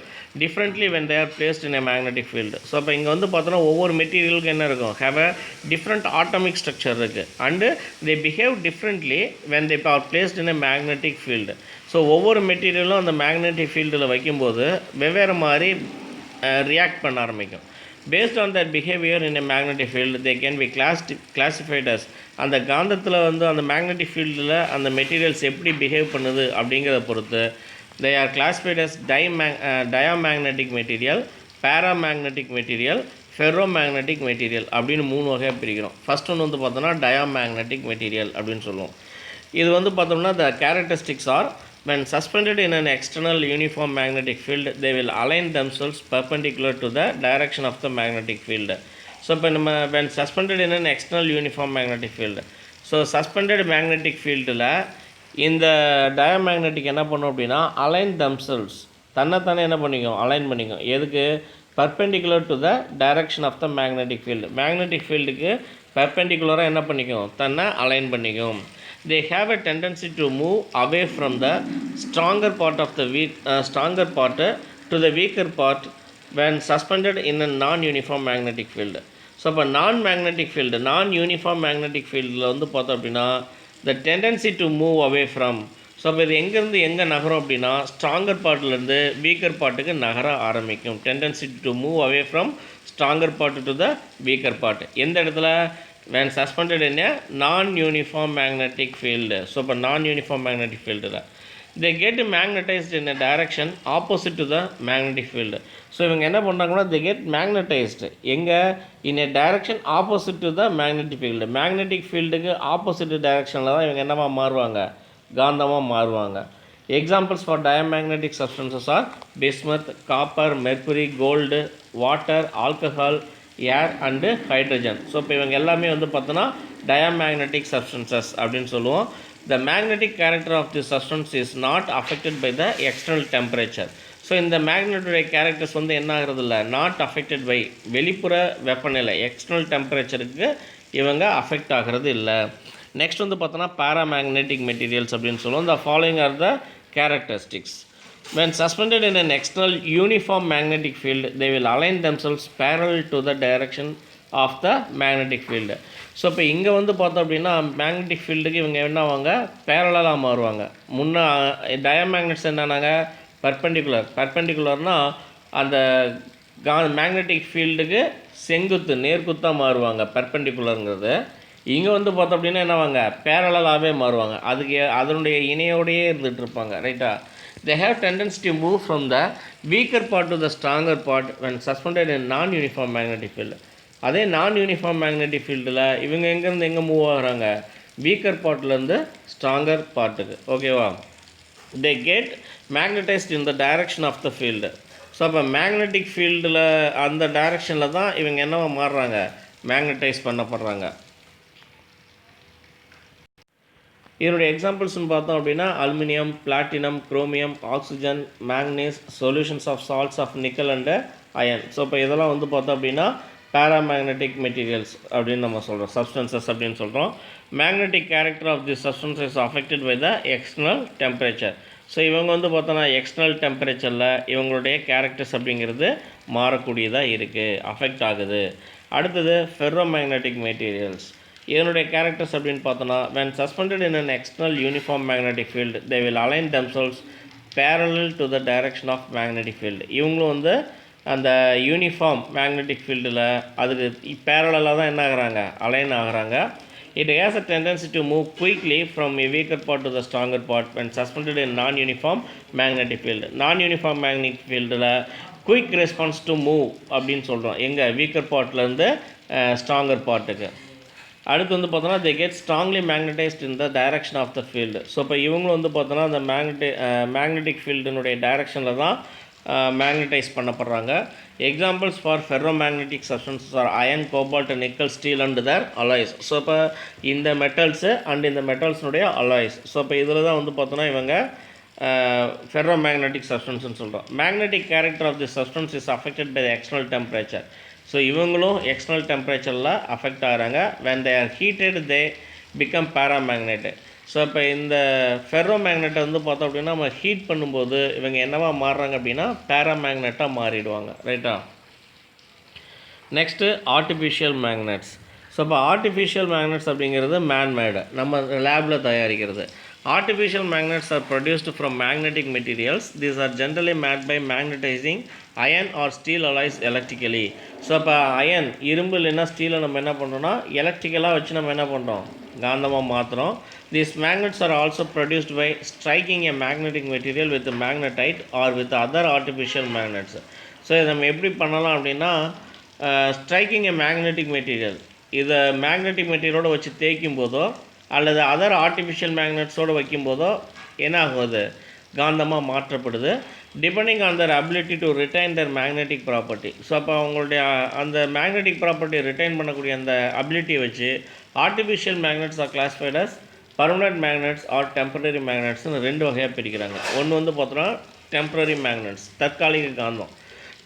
differently when they are placed in a magnetic field. So இப்போ இங்கே வந்து பார்த்தோன்னா ஒவ்வொரு மெட்டீரியலுக்கு என்ன இருக்கும், have a different atomic structure இருக்குது, and they behave differently when they are placed in a magnetic field. So ஒவ்வொரு மெட்டீரியலும் அந்த மேக்னெட்டிக் ஃபீல்டில் வைக்கும்போது வெவ்வேறு மாதிரி ரியாக்ட் பண்ண ஆரம்பிக்கும். Based on their behavior in a magnetic field, they can be classified as அந்த காந்தத்தில் வந்து அந்த மேக்னெட்டிக் ஃபீல்டில் அந்த மெட்டீரியல்ஸ் எப்படி பிஹேவ் பண்ணுது அப்படிங்கிறத பொறுத்து they are classified as diamagnetic material, paramagnetic material, ferromagnetic material அப்படின்னு 3 வகையாக பிரிக்கிறோம். ஃபர்ஸ்ட் ஒன்று வந்து பார்த்தோன்னா diamagnetic material அப்படின்னு சொல்லுவோம். இது வந்து பார்த்தோம்னா the characteristics are when suspended in an external uniform magnetic field, they will align themselves perpendicular to the direction of the magnetic field. So இப்போ நம்ம when suspended in an external uniform magnetic field, so suspended magnetic fieldல இந்த diamagnetic என்ன பண்ணும் அப்படின்னா align themselves தன்னைத்தானே என்ன பண்ணிக்கும் align பண்ணிக்கும். எதுக்கு? perpendicular to the direction of the magnetic field. Magnetic ஃபீல்டுக்கு பெர்பெண்டிகுலராக என்ன பண்ணிக்கும் தன்னை அலைன் பண்ணிக்கும். They have a tendency to move away from the stronger part of the to the weaker part when suspended in a non-uniform magnetic field. So இப்போ non-uniform magnetic fieldல வந்து பார்த்தோம் அப்படின்னா the tendency to move away from, so இப்போ இது எங்கேருந்து எங்கே நகரும் அப்படின்னா ஸ்ட்ராங்கர் பார்ட்லேருந்து வீக்கர் பார்ட்டுக்கு நகர ஆரம்பிக்கும். tendency to move away from stronger part to the weaker part எந்த இடத்துல? when suspended in a non-uniform magnetic field. So இப்போ non-uniform magnetic field they get magnetized in a direction opposite to the magnetic field. So இவங்க என்ன பண்ணுறாங்கன்னா they get magnetized எங்கே? in a direction opposite to the magnetic field. magnetic ஃபீல்டுக்கு opposite டைரக்ஷனில் தான் இவங்க என்னமா மாறுவாங்க? காந்தமாக மாறுவாங்க. Examples for diamagnetic substances are bismuth, copper, mercury, gold, water, alcohol, air and hydrogen. So இப்போ இவங்க எல்லாமே வந்து பார்த்தோன்னா diamagnetic substances அப்படின்னு சொல்லுவோம். The magnetic character of this substance is not affected by the external temperature. So இந்த மேக்னெட்டுடைய characters வந்து என்ன ஆகிறது இல்லை? நாட் அஃபெக்டட் பை வெளிப்புற வெப்பநிலை எக்ஸ்டர்னல் டெம்பரேச்சருக்கு இவங்க அஃபெக்ட் ஆகிறது இல்லை. நெக்ஸ்ட் வந்து பார்த்தோன்னா paramagnetic materials அப்படின்னு சொல்லுவோம். The following are the characteristics. When suspended in an external uniform magnetic field, they will align themselves parallel to the direction of the magnetic field. So இப்போ இங்கே வந்து பார்த்தோம் அப்படின்னா மேக்னெட்டிக் ஃபீல்டுக்கு இவங்க என்ன ஆவாங்க? பேரலாக மாறுவாங்க. முன்னே டயமேக்னெட்ஸ் என்னன்னாங்க? பர்பெண்டிகுலர்னால் அந்த மேக்னெட்டிக் ஃபீல்டுக்கு செங்குத்து நேர்குத்தாக மாறுவாங்க பர்பெண்டிகுலருங்கிறது. இங்கே வந்து பார்த்தோம் அப்படின்னா என்னவாங்க? பேரலாகவே மாறுவாங்க. அதனுடைய இணையோடையே இருந்துகிட்டு இருப்பாங்க. ரைட்டா? They have tendency to move from the weaker part to the stronger part when suspended in non-uniform magnetic field. அதே non-uniform magnetic fieldல இவங்க எங்கேருந்து எங்கே மூவ் ஆகுறாங்க? வீக்கர் பார்ட்லேருந்து ஸ்ட்ராங்கர் பார்ட்டுக்கு. ஓகேவா? they get magnetized in the direction of the field. So அப்போ magnetic ஃபீல்டில் அந்த டைரக்ஷனில் தான் இவங்க என்னவா மாறுறாங்க? மேக்னடைஸ் பண்ணப்படுறாங்க. இதனுடைய எக்ஸாம்பிள்ஸ்னு பார்த்தோம் அப்படின்னா aluminium, platinum, chromium, oxygen, manganese, solutions of salts of nickel and iron. So இப்போ இதெல்லாம் வந்து பார்த்தோம் அப்படின்னா paramagnetic materials அப்படின்னு நம்ம சொல்கிறோம், சப்ஸ்டன்சஸ் அப்படின்னு சொல்கிறோம். Magnetic character of the substance is affected by the external temperature. So இவங்க வந்து பார்த்தோன்னா எக்ஸ்டர்னல் டெம்பரேச்சரில் இவங்களுடைய கேரக்டர்ஸ் அப்படிங்கிறது மாறக்கூடியதாக இருக்குது, அஃபெக்ட் ஆகுது. அடுத்தது ஃபெர்ரோமேக்னெட்டிக் மெட்டீரியல்ஸ். இதனுடைய கேரக்டர்ஸ் அப்படின்னு பார்த்தோன்னா when suspended in an external uniform magnetic field, they will align themselves parallel to the direction of magnetic field. இவங்களும் வந்து அந்த யூனிஃபார்ம் மேக்னெட்டிக் ஃபீல்டில் அதுக்கு பேரலாக தான் என்ன ஆகுறாங்க? அலைன் ஆகுறாங்க. It has a tendency to move quickly from a weaker part to the stronger part when suspended in non-uniform magnetic field. Non-uniform magnetic fieldல குயிக் ரெஸ்பான்ஸ் டு மூவ் அப்படின்னு சொல்கிறோம். எங்கே? வீக்கர் பார்ட்லேருந்து ஸ்ட்ராங்கர் பார்ட்டுக்கு. அடுத்து வந்து பார்த்தோன்னா they get strongly magnetized in the direction of the field. So இப்போ இவங்களும் வந்து பார்த்தோன்னா அந்த மேக்னெட்டிக் ஃபீல்டினுடைய டைரக்ஷனில் தான் மேக்னடைஸ் பண்ணப்படுறாங்க. Examples for ferromagnetic substances are iron, cobalt, nickel, steel and their alloys. So இப்போ இந்த மெட்டல்ஸு அண்ட் இந்த மெட்டல்ஸினுடைய அலாய்ஸ். ஸோ இப்போ இதில் தான் வந்து பார்த்தோன்னா இவங்க ஃபெர்ரோமேக்னெட்டிக் சப்ஸ்டன்ஸ்னு சொல்கிறோம். Magnetic character of the substance is affected by the external temperature. So இவங்களும் எக்ஸ்டர்னல் டெம்பரேச்சரில் அஃபெக்ட் ஆகிறாங்க. when they are heated they become paramagnetic. So இப்போ இந்த ஃபெர்ரோ மேக்னெட்டை வந்து பார்த்தோம் அப்படின்னா நம்ம ஹீட் பண்ணும்போது இவங்க என்னவா மாறுறாங்க அப்படின்னா பேராமேக்னெட்டாக மாறிடுவாங்க. ரைட்டா? Next artificial magnets. ஸோ இப்போ ஆர்டிஃபிஷியல் மேக்னெட்ஸ் அப்படிங்கிறது மேன்மேடு, நம்ம லேபில் தயாரிக்கிறது. Artificial magnets are produced from magnetic materials. These are generally made by magnetizing iron or steel alloys electrically. So இப்போ அயன் இரும்பு இல்லைன்னா ஸ்டீலை நம்ம என்ன பண்ணுறோம்னா எலக்ட்ரிக்கலாக வச்சு நம்ம என்ன பண்ணுறோம் காந்தமாக மாற்றுறோம். These magnets are also produced by striking a magnetic material with magnetite or with other artificial magnets. So இதை நம்ம எப்படி பண்ணலாம் அப்படின்னா ஸ்ட்ரைக்கிங் எ மேக்னெட்டிக் மெட்டீரியல், இதை மேக்னெட்டிக் மெட்டீரியலோடு வச்சு தேய்க்கும் போதோ அல்லது அதர் ஆர்டிஃபிஷியல் மேக்னெட்ஸோடு வைக்கும்போதோ என்ன ஆகுது காந்தமாக மாற்றப்படுது. Depending on their ability to retain their magnetic property. So அப்போ அவங்களுடைய அந்த மேக்னெட்டிக் ப்ராப்பர்ட்டியை ரிட்டைன் பண்ணக்கூடிய அந்த அபிலிட்டியை வச்சு artificial magnets are classified as permanent magnets or temporary மேக்னெட்ஸ்னு ரெண்டு வகையாக பிரிக்கிறாங்க. ஒன்று வந்து பார்த்தோன்னா டெம்பரரி மேக்னெட்ஸ், தற்காலிக காந்தம்.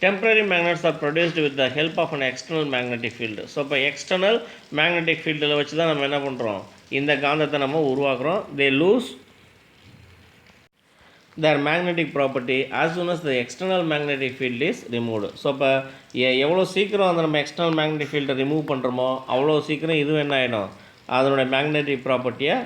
Temporary magnets are produced with the help of an external magnetic field. So இப்போ எக்ஸ்டர்னல் மேக்னெட்டிக் ஃபீல்டில் வச்சு தான் நம்ம என்ன பண்ணுறோம் இந்த காந்தத்தை நம்ம உருவாக்குறோம். They lose their magnetic property as soon as the external magnetic field is removed. So இப்போ எவ்வளோ சீக்கிரம் அந்த நம்ம எக்ஸ்டர்னல் மேக்னெட்டிக் ஃபீல்டை ரிமூவ் பண்ணுறோமோ அவ்வளோ சீக்கிரம் இதுவும் என்ன ஆகிடும் அதனுடைய மேக்னெட்டிக் ப்ராப்பர்ட்டியை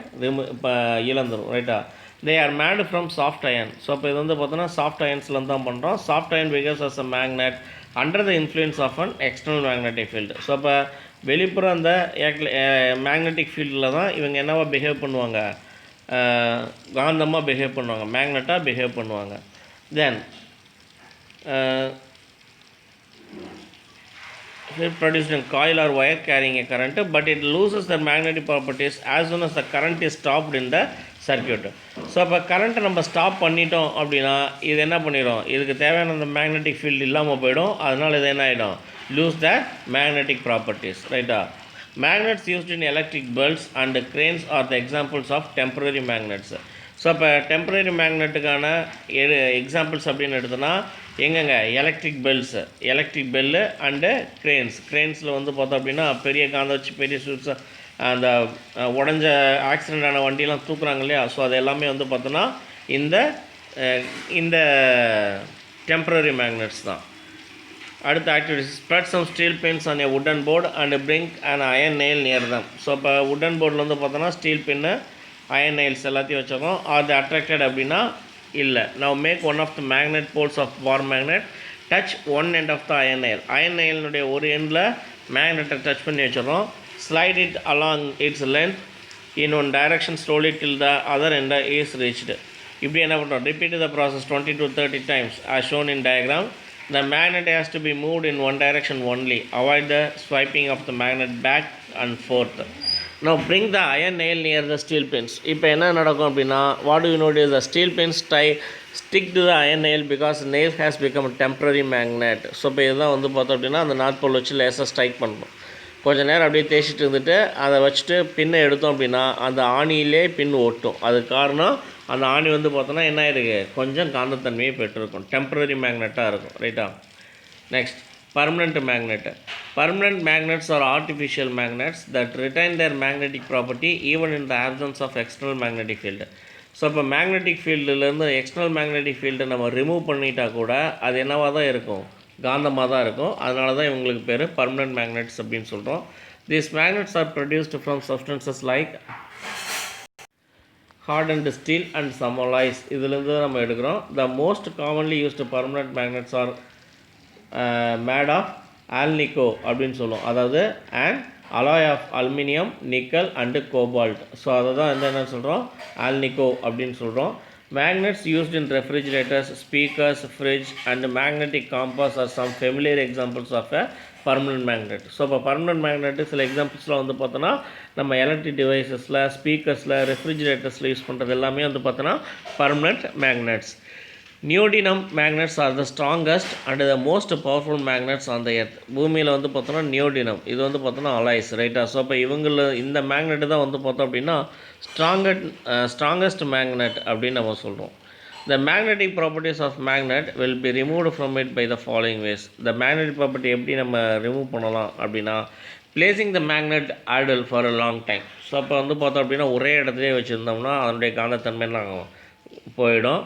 இப்போ இழந்துடும். ரைட்டா? they are made from soft iron. So இப்போ இது வந்து பார்த்தோன்னா சாஃப்ட் அயன்ஸ்லேருந்து தான் பண்ணுறோம். Soft iron because as a magnet under the influence of an external magnetic field. So இப்போ வெளிப்புற அந்த மேக்னெட்டிக் ஃபீல்டில் தான் இவங்க என்னவா பிஹேவ் பண்ணுவாங்க காந்தமாக பிஹேவ் பண்ணுவாங்க, மேக்னெட்டாக பிஹேவ் பண்ணுவாங்க. தென் produced in coil or wire carrying a current, but it loses the magnetic properties as soon as the current is stopped in the circuit. So அப்போ கரண்ட்டை நம்ம ஸ்டாப் பண்ணிட்டோம் அப்படின்னா இது என்ன பண்ணிடும், இதுக்கு தேவையான அந்த மேக்னெட்டிக் ஃபீல்டு இல்லாமல் போயிடும். அதனால் இது என்ன ஆகிடும் லூஸ் த மேக்னெட்டிக் ப்ராப்பர்ட்டிஸ். ரைட்டா? Magnets used in electric bells and cranes are the examples of temporary magnets. So இப்போ டெம்பரரி மேக்னெட்டுக்கான எக்ஸாம்பிள்ஸ் அப்படின்னு எடுத்தோன்னா எங்கெங்க electric bells, electric bell and கிரேன்ஸில் வந்து பார்த்தோம் அப்படின்னா பெரிய காந்த வச்சு பெரிய ஸ்விட்ஸை அந்த உடஞ்ச ஆக்சிடெண்ட் ஆன வண்டியெலாம் தூக்குறாங்க இல்லையா, ஸோ அது எல்லாமே வந்து பார்த்தோன்னா இந்த டெம்பரரி மேக்னெட்ஸ் தான். அடுத்த activities spread some steel pins on a wooden board and bring and iron nail near them. So இப்போ வுடன் போர்டில் வந்து பார்த்தோன்னா ஸ்டீல் பின்னு அயன் நெயில்ஸ் எல்லாத்தையும் வச்சுருக்கோம். ஆர் தி அட்ராக்டட் அப்படின்னா இல்லை. Now make one of the magnet poles of bar magnet touch one end of the iron nail. Iron நெயிலுடைய ஒரு எண்டில் மேக்னெட்டை டச் பண்ணி வச்சிடறோம். Slide it along its length in one direction slowly till the other end is reached. இப்படி என்ன பண்ணுறோம், repeat the process 20 to 30 times as shown in diagram. The magnet has to be moved in one direction only. Avoid the swiping of the magnet back and forth. Now bring the iron nail near the steel pins. இப்போ என்ன நடக்கும் அப்படின்னா what do you notice, the steel pins stick to the iron nail because nail has become a temporary magnet. So இப்போ இதுதான் வந்து பார்த்தோம் அப்படின்னா அந்த நாட் போல் வச்சு லேசாக ஸ்ட்ரைக் பண்ணணும். கொஞ்சம் நேரம் அப்படியே தேய்ச்சிட்டு இருந்துட்டு அதை வச்சுட்டு பின்னை எடுத்தோம் அப்படின்னா அந்த ஆணியிலே பின் ஓட்டும். அதுக்கு காரணம் அந்த ஆணி வந்து பார்த்தோன்னா என்ன ஆகிருக்கு கொஞ்சம் காந்தத்தன்மையை பெற்றிருக்கும், டெம்பரரி மேக்னெட்டாக இருக்கும். ரைட்டா? Next permanent magnet. Permanent magnets are artificial magnets that retain their magnetic property even in the absence of external magnetic field. So இப்போ மேக்னெட்டிக் ஃபீல்டுலேருந்து எக்ஸ்டர்னல் மேக்னெட்டிக் ஃபீல்டை நம்ம ரிமூவ் பண்ணிட்டா கூட அது என்னவாக தான் இருக்கும், காந்தமாக தான் இருக்கும். அதனால தான் இவங்களுக்கு பேர் பர்மனெண்ட் மேக்னெட்ஸ் அப்படின்னு சொல்கிறோம். These magnets are produced from substances like hardened steel and some alloys. இதிலிருந்து நம்ம எடுக்கிறோம். The most commonly used permanent magnets are made of alnico அப்படின்னு சொல்லுவோம். அதாவது an alloy of aluminium, nickel and cobalt. So அதை தான் என்ன சொல்கிறோம் alnico அப்படின்னு சொல்கிறோம். Magnets used in refrigerators, speakers, fridge and magnetic compass are some familiar examples of a permanent magnet. So இப்போ பர்மனெண்ட் மேக்னெட்டு சில எக்ஸாம்பிள்ஸ்லாம் வந்து பார்த்தோன்னா நம்ம எலக்ட்ரிக் டிவைசஸில், ஸ்பீக்கர்ஸில், ரெஃப்ரிஜிரேட்டர்ஸில் யூஸ் பண்ணுறது எல்லாமே வந்து பார்த்தோன்னா permanent magnets. Neodymium magnets are the strongest and the most powerful magnets on the earth. பூமியில் வந்து பார்த்தோன்னா நியோடினம் இது வந்து பார்த்தோன்னா அலாய்ஸ். ரைட்டா? ஸோ இப்போ இந்த மேக்னெட்டு தான் வந்து பார்த்தோம் அப்படின்னா ஸ்ட்ராங்கஸ்ட் மேக்னெட் அப்படின்னு நம்ம சொல்கிறோம். The magnetic properties of magnet will be removed from it by the following ways. The magnetic property எப்படி நம்ம ரிமூவ் பண்ணலாம் அப்படின்னா placing the magnet idle for a long time. So அப்போ வந்து பார்த்தோம் அப்படின்னா ஒரே இடத்துலேயே வச்சுருந்தோம்னா அதனுடைய காந்தத்தன்மைலாம் போயிடும்.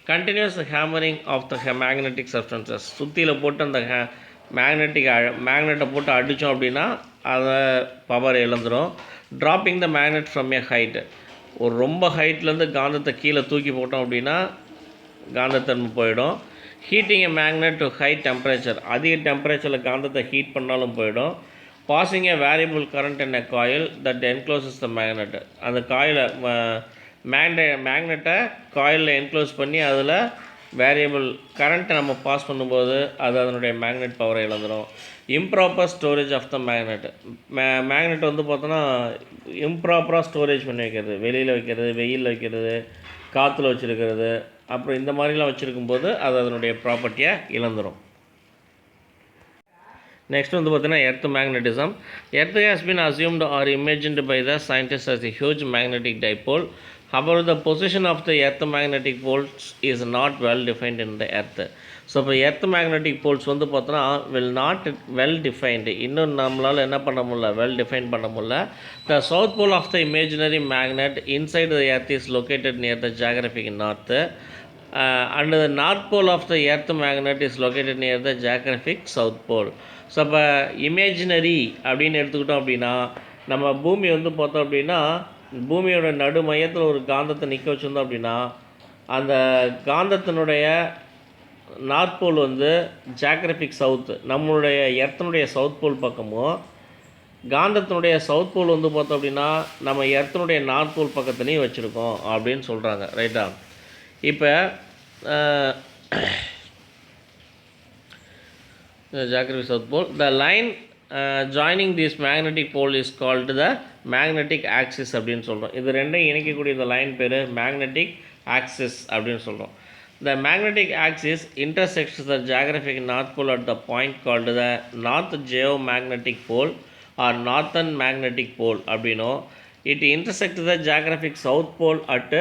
Continuous hammering of the magnetic substances. சுற்றியில் போட்டு அந்த மேக்னெட்டை போட்டு அடித்தோம் அப்படின்னா அதை பவர் இழந்துடும். Dropping the magnet from a height. ஒரு ரொம்ப ஹைட்லேருந்து காந்தத்தை கீழே தூக்கி போட்டோம் அப்படின்னா காந்தத்தன்மை போயிடும். Heating a magnet to high temperature, அதிக டெம்பரேச்சரில் காந்தத்தை ஹீட் பண்ணாலும் போயிடும். Passing a variable current in a coil that encloses the magnet, அந்த காயிலை மேக்னெட்டை காயிலில் என்க்ளோஸ் பண்ணி அதில் வேரியபிள் கரண்ட்டை நம்ம பாஸ் பண்ணும்போது அது அதனுடைய மேக்னெட் பவரை இழந்துடும். Improper storage of the magnet, magnet வந்து பார்த்தோன்னா இம்ப்ராப்பராக ஸ்டோரேஜ் பண்ணி வைக்கிறது, வெளியில் வைக்கிறது, வெயிலில் வைக்கிறது, காற்றுல வச்சுருக்கிறது, அப்புறம் இந்த மாதிரிலாம் வச்சுருக்கும்போது அது அதனுடைய ப்ராப்பர்ட்டியை இழந்துடும். நெக்ஸ்ட் வந்து பார்த்தீங்கன்னா earth magnetism. Earth has been assumed or imagined by the scientists as a huge magnetic dipole. However, the position of the earth magnetic poles is not well defined in the earth. So இப்போ earth magnetic poles வந்து பார்த்தோன்னா well defined, இன்னும் நம்மளால் என்ன பண்ண முடியல, well define பண்ண முடியல. The south pole of the imaginary magnet inside the earth is located near the geographic north and the north pole of the earth magnet is located near the geographic south pole. So இப்போ imaginary அப்படின்னு எடுத்துக்கிட்டோம் அப்படின்னா, நம்ம பூமி வந்து பார்த்தோம் அப்படின்னா பூமியோட நடு மையத்தில் ஒரு காந்தத்தை நிற்க வச்சுருந்தோம் அப்படின்னா அந்த காந்தத்தினுடைய நார்த் போல் வந்து ஜியாகிரபிக் சவுத்து, நம்மளுடைய எர்த்தனுடைய சவுத் போல் பக்கமும், காந்தத்தினுடைய சவுத் போல் வந்து பார்த்தோம் அப்படின்னா நம்ம எர்த்தனுடைய நார்த் போல் பக்கத்துலேயும் வச்சுருக்கோம் அப்படின்னு சொல்கிறாங்க. ரைட்டா? இப்போ geographic south pole, the line joining this magnetic pole is called the magnetic axis அப்படின்னு சொல்கிறோம். இது ரெண்டையும் இணைக்கக்கூடிய இந்த லைன் பேர் மேக்னெட்டிக் ஆக்சிஸ் அப்படின்னு சொல்கிறோம். The magnetic axis intersects the geographic north pole at the point called the north geomagnetic pole or northern magnetic pole அப்படினோ. It intersects the geographic south pole at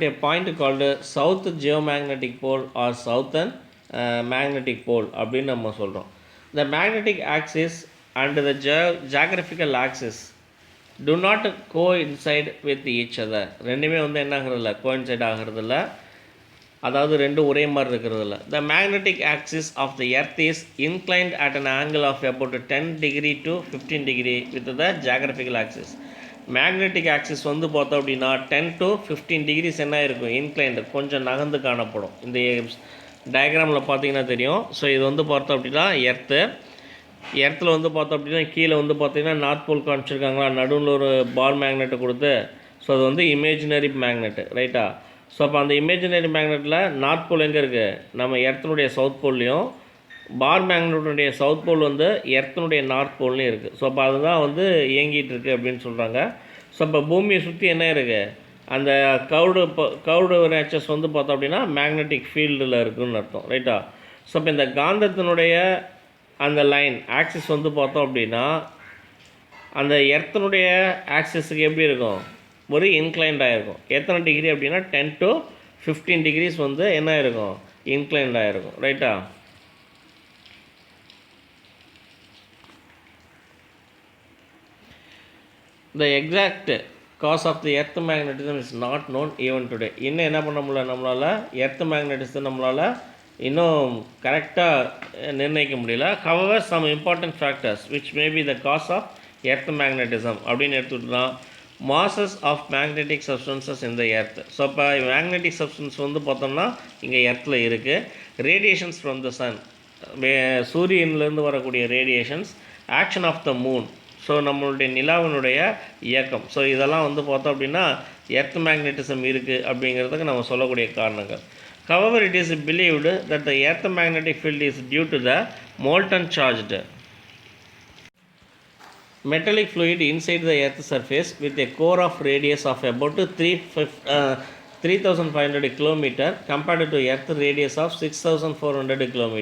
a point called south geomagnetic pole or southern magnetic pole அப்படின்னு நம்ம சொல்கிறோம். The magnetic axis and the geographical axis do not coincide with each other. ரெண்டுமே வந்து என்ன ஆகிறதில்ல, coincide ஆகிறதில்ல, அதாவது ரெண்டும் ஒரே மாதிரி இருக்கிறதில்ல. The magnetic axis of the earth is inclined at an angle of about 10 degree to 15 degree with the geographical axis. Magnetic axis வந்து பார்த்தோம் அப்படின்னா 10 to 15 டிகிரிஸ் என்ன இருக்கும், இன்க்ளைண்ட், கொஞ்சம் நகர்ந்து காணப்படும். இந்த டயக்ராமில் பார்த்தீங்கன்னா தெரியும். ஸோ இது வந்து பார்த்தோம் அப்படின்னா எர்த்தில் வந்து பார்த்தோம் அப்படின்னா கீழே வந்து பார்த்தீங்கன்னா நார்த் போல் காமிச்சிருக்காங்களா, நடுவில் ஒரு பால் மேக்னெட்டை கொடுத்து. ஸோ அது வந்து இமேஜினரி மேக்னெட்டு. ரைட்டா? ஸோ அப்போ அந்த இமேஜினரி மேக்னெட்டில் நார்த் போல் எங்கே இருக்குது, நம்ம எர்த்தனுடைய சவுத் போல்லையும், பார் மேக்னெட்டுடைய சவுத் போல் வந்து எர்த்தனுடைய நார்த் போல்லையும் இருக்குது. ஸோ அப்போ அதுதான் வந்து இயங்கிட்டு இருக்குது அப்படின்னு சொல்கிறாங்க. ஸோ அப்போ பூமியை சுற்றி என்ன இருக்குது, அந்த கவுடு நேச்சர்ஸ் வந்து பார்த்தோம் அப்படின்னா மேக்னெட்டிக் ஃபீல்டில் இருக்குதுன்னு அர்த்தம். ரைட்டா? ஸோ அப்போ இந்த காந்தத்தினுடைய அந்த லைன் ஆக்சிஸ் வந்து பார்த்தோம் அப்படின்னா அந்த எர்த்தனுடைய ஆக்சிஸுக்கு எப்படி இருக்கும், ஒரு இன்க்ளைண்டாக இருக்கும். எத்தனை டிகிரி அப்படின்னா 10 to 15 டிகிரிஸ் வந்து என்ன இருக்கும், இன்க்ளைண்டாக இருக்கும். ரைட்டா? The exact cause of the earth magnetism is not known even today. இன்னும் என்ன பண்ண முடியல, நம்மளால் எர்த் மேக்னட்டிசம் நம்மளால் இன்னும் கரெக்டாக நிர்ணயிக்க முடியல. However, some important factors which may be the cause of earth magnetism அப்படின்னு எடுத்துக்கிட்டோம்னா masses of magnetic substances in the earth. So இப்போ மேக்னெட்டிக் சப்ஸ்டன்ஸ் வந்து பார்த்தோம்னா இங்கே எர்த்தில் இருக்குது. ரேடியேஷன்ஸ் ஃப்ரம் த சன், சூரியன்லேருந்து வரக்கூடிய radiations, action of the moon, so நம்மளுடைய நிலாவினுடைய இயக்கம். ஸோ இதெல்லாம் வந்து பார்த்தோம் அப்படின்னா எர்த் மேக்னட்டிசம் இருக்குது அப்படிங்கிறதுக்கு நம்ம சொல்லக்கூடிய காரணங்கள். However, it is believed that the earth magnetic field is due to the molten charged metallic fluid inside the earth's surface with a core of radius of about 3,500 km compared to earth radius of 6,400 km.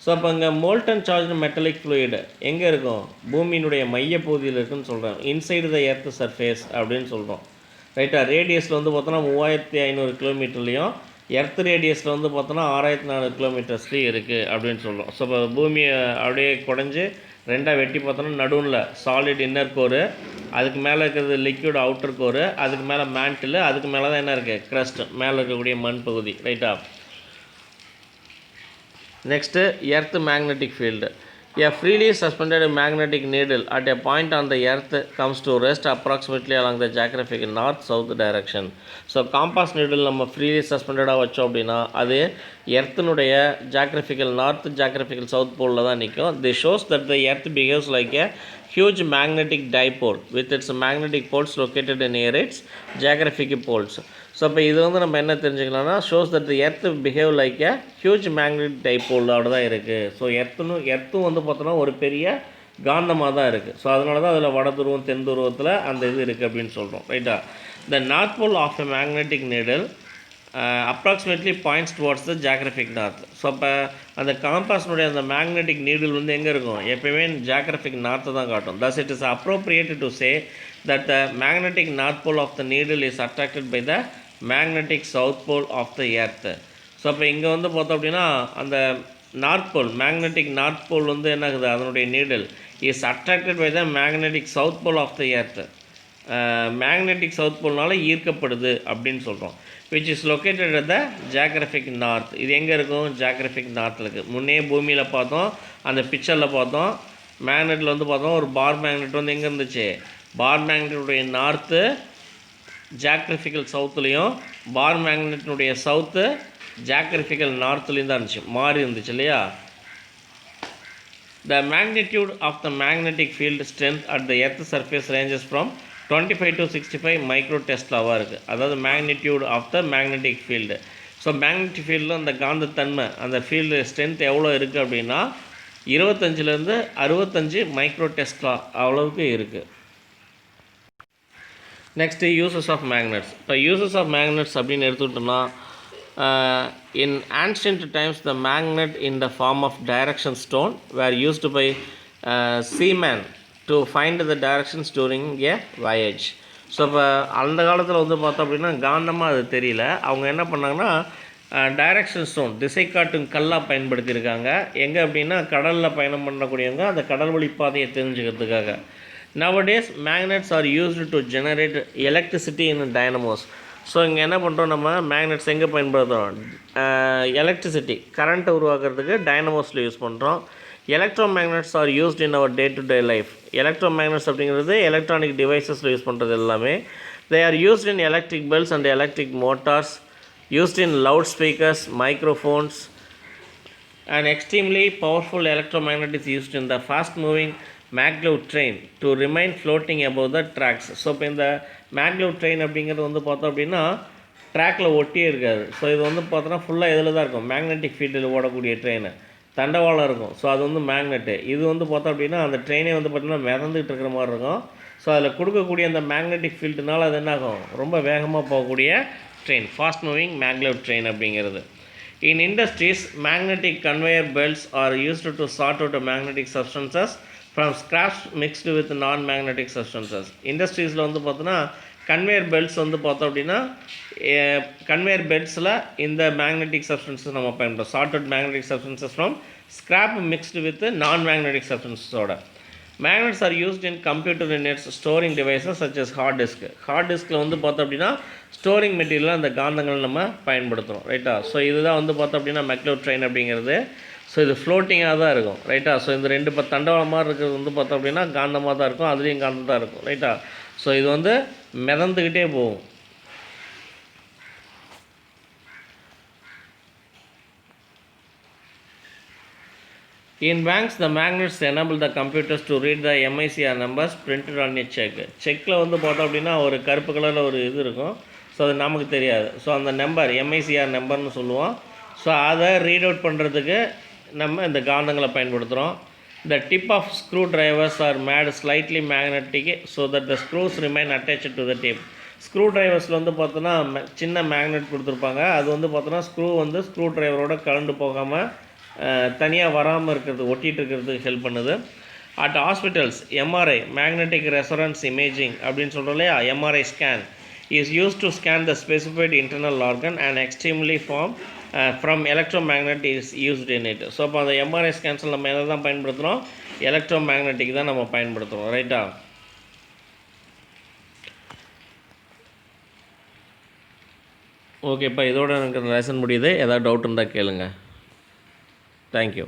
So அப்போ அங்கே molten charge metallic fluid எங்கே இருக்கும், பூமியினுடைய மையப்பகுதியில் இருக்குதுன்னு சொல்கிறோம். Inside the earth surface அப்படின்னு சொல்கிறோம். ரைட்டாக? ரேடியஸில் வந்து பார்த்தோன்னா 3,500 கிலோமீட்டர்லேயும், எர்த் ரேடியஸில் வந்து பார்த்தோன்னா 6,400 கிலோமீட்டர்ஸ்லேயும் இருக்குது அப்படின்னு சொல்கிறோம். ஸோ இப்போ பூமியை அப்படியே குடஞ்சி ரெண்டாக வெட்டி பார்த்தோன்னா நடுவில் சாலிட் இன்னர் கோரு, அதுக்கு மேலே இருக்கிறது லிக்விட் அவுட்டர் கோரு, அதுக்கு மேலே மேண்டில், அதுக்கு மேலே தான் என்ன இருக்குது, க்ரஸ்ட், மேலே இருக்கக்கூடிய மண் பகுதி. ரைட்டா? Next earth magnetic field. A freely suspended magnetic needle at a point on the earth comes to rest approximately along the geographical north-south direction. So compass needle நம்ம ஃப்ரீலி சஸ்பெண்டடாக வச்சோம் அப்படின்னா அது எர்த்தினுடைய ஜாக்ரஃபிக்கல் நார்த் ஜாக்ரஃபிக்கல் சவுத் போலில் தான் நிற்கும். This shows that the earth behaves like a huge magnetic dipole with its magnetic poles located near its geographic poles. So இப்போ இது வந்து நம்ம என்ன தெரிஞ்சுக்கலாம்னா shows that earth behave like a huge magnetic டைபோலோட தான் இருக்குது. ஸோ எர்த்தும் வந்து பார்த்தோன்னா ஒரு பெரிய காந்தமாக தான் இருக்குது. ஸோ அதனால தான் அதில் வட துருவம் தென் துருவத்தில் அந்த இது இருக்குது அப்படின்னு சொல்கிறோம். ரைட்டா? The north pole of a magnetic needle approximately points towards the geographic north. So அப்போ அந்த காம்பாஸ்னுடைய அந்த மேக்னெட்டிக் நீடில் வந்து எங்கே இருக்கும்? எப்பயுமே ஜாக்ரஃபிக் நார்த்தை தான் காட்டும். Thus it is appropriated to say that the magnetic north pole of the needle is attracted by the magnetic south pole of the earth. So அப்போ இங்கே வந்து பார்த்தோம் அப்படின்னா அந்த north pole magnetic north pole வந்து என்ன ஆகுது? அதனுடைய needle is attracted by the magnetic south pole of the earth. Magnetic south போல்னால ஈர்க்கப்படுது அப்படின்னு சொல்கிறோம். Which is located at the geographic north. இது எங்கே இருக்கும்? ஜாக்ரஃபிக் நார்த்தில் இருக்குது. முன்னே பூமியில் பார்த்தோம், அந்த பிக்சரில் பார்த்தோம், மேக்னெட்டில் வந்து பார்த்தோம் ஒரு பார் மேக்னெட் வந்து எங்கே இருந்துச்சு? பார் மேக்னெட்டுடைய நார்த்து ஜாக்ரஃபிக்கல் சவுத்துலேயும் பார் மேக்னெட்டினுடைய சவுத்து ஜாக்ரஃபிக்கல் நார்த்துலேயும் தான் இருந்துச்சு, மாறி இருந்துச்சு இல்லையா? The magnitude of the magnetic field strength at the earth surface ranges from 25 to 65 micro டெஸ்லாவாக இருக்குது. அதாவது magnitude of the magnetic field. So magnetic ஃபீல்டில் அந்த காந்தத்தன்மை அந்த ஃபீல்டு ஸ்ட்ரென்த் எவ்வளோ இருக்குது அப்படின்னா 25லேருந்து 65 மைக்ரோ டெஸ்லா அவ்வளவுக்கு இருக்குது. Next uses of magnets. இப்போ யூசஸ் ஆஃப் மேக்னெட்ஸ் அப்படின்னு எடுத்துக்கிட்டோம்னா in ancient times the magnet in the form of direction stone were used by seamen to find the directions during a voyage. So இப்போ அந்த காலத்தில் வந்து பார்த்தோம் அப்படின்னா காந்தமாக அது தெரியல. அவங்க என்ன பண்ணாங்கன்னா டைரக்ஷன் ஸ்டோன் திசை காட்டும் கல்லாக பயன்படுத்தியிருக்காங்க. எங்கே அப்படின்னா கடலில் பயணம் பண்ணக்கூடியவங்க அந்த கடல் வழி பாதையை தெரிஞ்சுக்கிறதுக்காக. Nowadays magnets are used to generate electricity in dynamos. So இங்கே என்ன பண்ணுறோம்? நம்ம மேக்னெட்ஸ் எங்கே பயன்படுத்துகிறோம்? எலக்ட்ரிசிட்டி கரண்ட்டை உருவாக்குறதுக்கு டைனமோஸில் யூஸ் பண்ணுறோம். Electro magnets are used in our day to day life. Electromagnets அப்படிங்கிறது எலக்ட்ரானிக் டிவைசஸில் யூஸ் பண்ணுறது எல்லாமே. They are used in electric bells and electric motors, used in loudspeakers, microphones. An extremely powerful electromagnet is used in the fast moving maglev train to remain floating above the tracks. So இப்போ இந்த maglev train அப்படிங்கிறது வந்து பார்த்தோம் அப்படின்னா ட்ராக்கில் ஒட்டியே இருக்காது. So இது வந்து பார்த்தோன்னா ஃபுல்லாக இதில் தான் இருக்கும். மேக்னெட்டிக் ஃபீல்டில் ஓடக்கூடிய ட்ரெயின் தண்டவாளம் இருக்கும். ஸோ அது வந்து மேக்னெட்டு. இது வந்து பார்த்தோம் அப்படின்னா அந்த ட்ரெயினே வந்து பார்த்திங்கன்னா மிதந்துட்டு இருக்கிற மாதிரி இருக்கும். ஸோ அதில் கொடுக்கக்கூடிய அந்த மேக்னெட்டிக் ஃபீல்டுனால அது என்ன ஆகும்? ரொம்ப வேகமாக போகக்கூடிய train, fast moving maglev train அப்படிங்கிறது. In industries, magnetic conveyor belts are used to sort out magnetic substances from scraps mixed with non-magnetic substances. இண்டஸ்ட்ரீஸில் வந்து பார்த்தோன்னா கன்வேயர் பெல்ட்ஸ் வந்து பார்த்தோம் அப்படின்னா கன்வேயர் பெல்ட்ஸில் இந்த மேக்னெட்டிக் சப்ஸ்டன்ஸஸ் நம்ம பயன்படுத்தோம். Sort out magnetic substances from scrap mixed with nonmagnetic சப்ஸ்டன்ஸோட. Magnets are used in computer units storing devices such as hard disk. Hard டிஸ்கில் வந்து பார்த்தோம் அப்படின்னா ஸ்டோரிங் மெட்டீரியலாக அந்த காந்தங்கள் நம்ம பயன்படுத்துகிறோம். ரைட்டா? ஸோ இதுதான் வந்து பார்த்தோம் அப்படின்னா maglev train அப்படிங்கிறது. ஸோ இது ஃப்ளோட்டிங்காக தான் இருக்கும். ரைட்டா? ஸோ இந்த ரெண்டு தண்டவாளம் மாதிரி இருக்கிறது வந்து பார்த்தோம் அப்படின்னா காந்தமாக தான் இருக்கும், அதுலேயும் காந்தம் தான் இருக்கும். ரைட்டா? ஸோ இது வந்து மிதந்துக்கிட்டே போகும். In banks, the magnets enable the computers to read the MICR numbers printed on a check. செக்கில் வந்து பார்த்தோம் அப்படின்னா ஒரு கருப்பு கலரில் ஒரு இது இருக்கும். ஸோ அது நமக்கு தெரியாது. ஸோ அந்த நம்பர் MICR நம்பர்னு சொல்லுவோம். ஸோ அதை ரீட் அவுட் பண்ணுறதுக்கு நம்ம இந்த காந்தங்களை பயன்படுத்துகிறோம். The tip of screwdrivers are made slightly magnetic so that the screws remain attached to the tip. Screw ட்ரைவர்ஸில் வந்து பார்த்தோன்னா சின்ன மேக்னெட் கொடுத்துருப்பாங்க. அது வந்து பார்த்தோன்னா ஸ்க்ரூ ட்ரைவரோட கலண்டு போகாமல் தனியாக வராமல் இருக்கிறது, ஒட்டிகிட்டு இருக்கிறதுக்கு ஹெல்ப் பண்ணுது. At hospitals MRI magnetic resonance imaging அப்படின்னு சொல்கிறோம் இல்லையா, MRI scan is use to scan the specified internal organ and extremely from electromagnet is used in it. So அப்போ அந்த எம்ஆர்ஐ ஸ்கேன்ஸில் நம்ம எதை தான் பயன்படுத்துகிறோம்? எலக்ட்ரோமேக்னெட்டிக் தான் நம்ம பயன்படுத்துகிறோம். ரைட்டா? ஓகேப்பா, இதோட எனக்கு லெசன் முடியுது. ஏதாவது டவுட் இருந்தால் கேளுங்க. தேங்க்யூ.